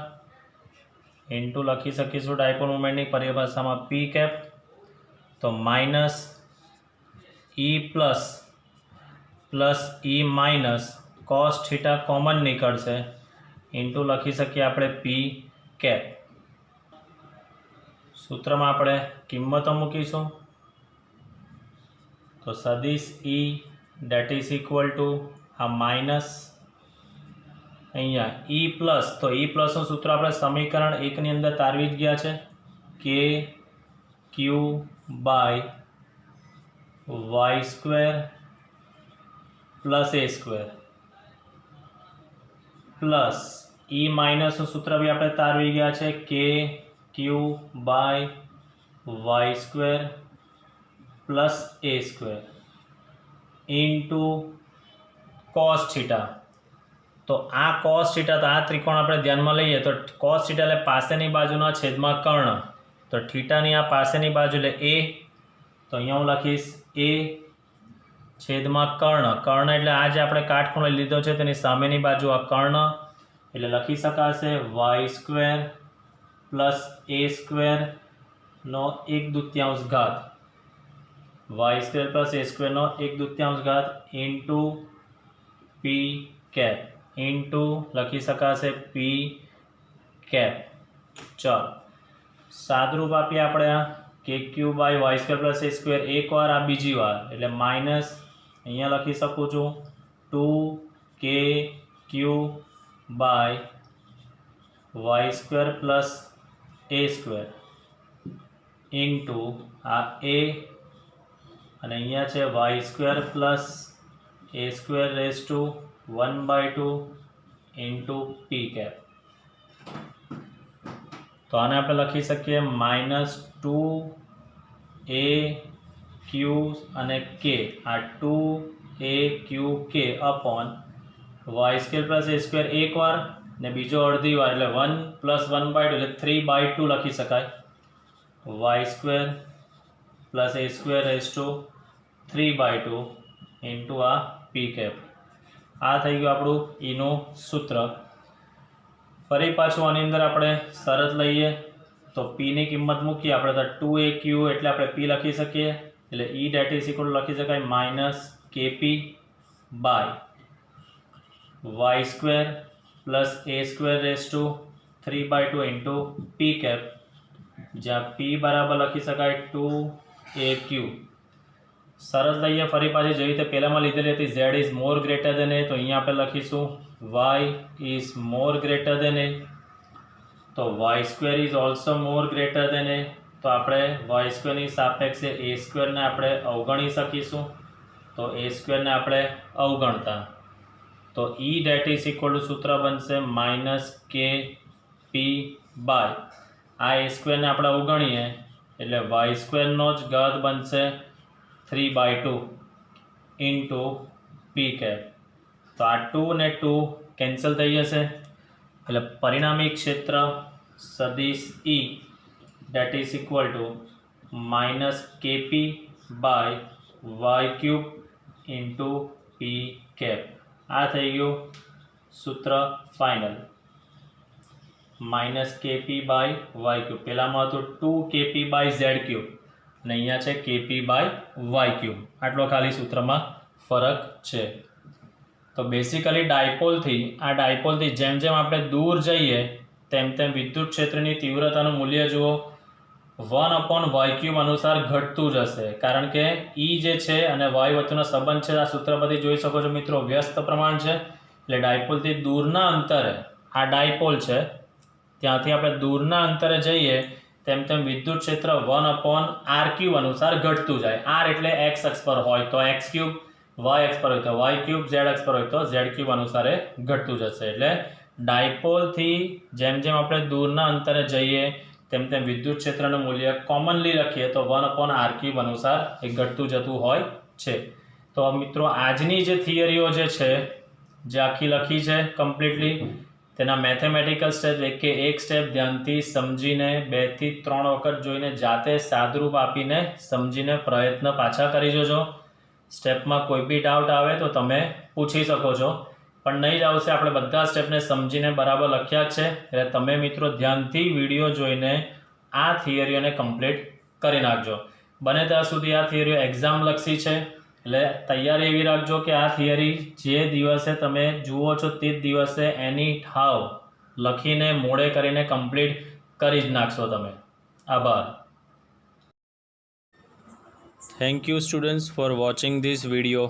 into લખી શકીશું ડાયપોલ મોમેન્ટની પરિભાષામાં પી કેપ. તો minus E plus E minus cos theta common નીકળશે ઇન્ટુ લખી શકીએ આપણે પી કેપ. સૂત્રમાં આપણે કિંમતો મૂકીશું. તો સદિશ E dot is equal to આ માઇનસ અહીંયા ઈ પ્લસ, તો ઈ પ્લસનું સૂત્ર આપણે સમીકરણ 1 ની અંદર તારવી જ ગયા છે કે ક્યુ by Y square plus A square plus e માઇનસનું સૂત્ર બી આપણે તારવી ગયા છે કે ક્યુ by Y square plus A square into cos theta. તો આ કોસ થીટા, તો આ ત્રિકોણ આપણે ધ્યાનમાં લઈએ તો કોસ થીટા એટલે પાસેની બાજુના છેદમાં કર્ણ, તો થીટાની આ પાસેની બાજુ એટલે એ, તો અહીંયા હું લખીશ એ છેદમાં કર્ણ. કર્ણ એટલે આ જે આપણે કાટખૂણો લીધો છે તેની સામેની બાજુ આ કર્ણ, એટલે લખી શકાશે વાય સ્ક્વેર પ્લસ એ સ્ક્વેરનો 1/2 ઘાત, વાય સ્ક્વેર પ્લસ એ સ્ક્વેરનો 1/2 ઘાત ઇન્ટુ પી કેપ ઇન્ટુ લખી શકાશે પી કેપ. ચાલો સાદરૂપ આપીએ આપણે આ K Q by Y square plus A square એકવાર, આ બીજી વાર એટલે માઇનસ અહીંયા લખી શકું છું 2 K Q by Y square plus A square into આ એ અને અહીંયા છે Y square plus A square raise to 1/2 into P cap. તો આને આપણે લખી શકીએ માઇનસ 2 એ ક્યુ અને કે, આ 2 એ ક્યુ કે અપોન વાય સ્ક્વેર પ્લસ એ સ્ક્વેર એકવાર ને બીજો અડધી વાર એટલે 1 પ્લસ 1/2 એટલે 3/2 લખી શકાય, Y square plus A square raise to 3/2 into આ પી કેપ. આ થઈ ગયું આપણું ઈનું સૂત્ર. ફરી પાછું આની અંદર આપણે શરત લઈએ તો પીની કિંમત મૂકીએ આપણે તો 2 એ ક્યુ એટલે આપણે પી લખી શકીએ, એટલે ઈ ડેટ ઇઝ ઇક્વલ લખી શકાય minus KP by Y square plus A square raise to 3/2 into P cap, જ્યાં પી બરાબર લખી શકાય 2 એ ક્યુ. શરત લઈએ ફરી પાછી જેવી રીતે પહેલાંમાં લીધેલી હતી Z is more greater than A, તો અહીંયા આપણે લખીશું Y is more greater than A, તો Y square is also more greater than A, તો આપણે વાય સ્ક્વેરની સાપેક્ષે એ સ્ક્વેરને આપણે અવગણી શકીશું, તો એ સ્ક્વેરને આપણે અવગણતા તો ઈ ડેટ ઇઝ ઇક્વલ ટુ સૂત્ર બનશે માઇનસ કે પી બાય આ એ સ્ક્વેરને આપણે અવગણીએ એટલે વાય સ્ક્વેરનો જ ઘાત બનશે 3/2 ઇન્ટુ પી કેપ. તો આ 2 ને 2 કેન્સલ થઈ જશે એટલે પરિણામી ક્ષેત્ર સદિશ E dot is equal to minus KP by Y cube into P cap. આ થઈ ગયું સૂત્ર final, minus KP by Y cube. પહેલાંમાં હતું 2 કેપી બાય ઝેડ ક્યુબ, અને અહીંયા છે KP બાય વાય ક્યુબ. આટલો ખાલી સૂત્રમાં ફરક છે. તો બેસિકલી ડાયપોલથી જેમ જેમ આપણે દૂર જઈએ તેમ તેમ વિદ્યુત ક્ષેત્રની તીવ્રતાનું મૂલ્ય જુઓ 1/y³ અનુસાર ઘટતું જશે, કારણ કે E જે છે અને y વચ્ચેનો સંબંધ છે. આ સૂત્ર પરથી જોઈ શકો છો મિત્રો, વ્યસ્ત પ્રમાણ છે. એટલે ડાયપોલથી દૂરના અંતરે, આ ડાયપોલ છે, ત્યાંથી આપણે દૂરના અંતરે જઈએ તેમ તેમ વિદ્યુત ક્ષેત્ર 1/r³ અનુસાર ઘટતું જાય. r એટલે x અક્ષ પર હોય તો x³, y અક્ષ પર હોય તો y³, z અક્ષ પર હોય તો z³ અનુસારે ઘટતું જશે. એટલે ડાયપોલથી જેમ જેમ આપણે દૂરના અંતરે જઈએ તેમ તેમ વિદ્યુત ક્ષેત્રનું મૂલ્ય કોમનલી લખીએ તો 1/r³ અનુસાર એ ઘટતું જતું હોય છે. તો મિત્રો આજની જે થિયરીઓ જે છે, જે આખી લખી છે કમ્પ્લીટલી, તેના મેથેમેટિકલ સ્ટેપ એક સ્ટેપ ધ્યાનથી સમજીને 2 થી 3 વખત જોઈને જાતે સાદરૂપ આપીને સમજીને પ્રયત્ન પાછા કરી જોજો. સ્ટેપમાં કોઈ બી ડાઉટ આવે તો તમે પૂછી શકો છો, પણ નહીં જ આવશે. આપણે બધા સ્ટેપને સમજીને બરાબર લખ્યા જ છે. એટલે તમે મિત્રો ધ્યાનથી વિડીયો જોઈને આ થિયરીઓને કમ્પ્લીટ કરી નાખજો. બને ત્યાં સુધી આ થિયરીઓ એક્ઝામ લક્ષી છે, એટલે તૈયારી એવી રાખજો કે આ થિયરી જે દિવસે તમે જુઓ છો તે જ દિવસે એની ઠાવ લખીને મોડે કરીને કમ્પ્લીટ કરી જ નાખશો તમે. આભાર. Thank you students for watching this video.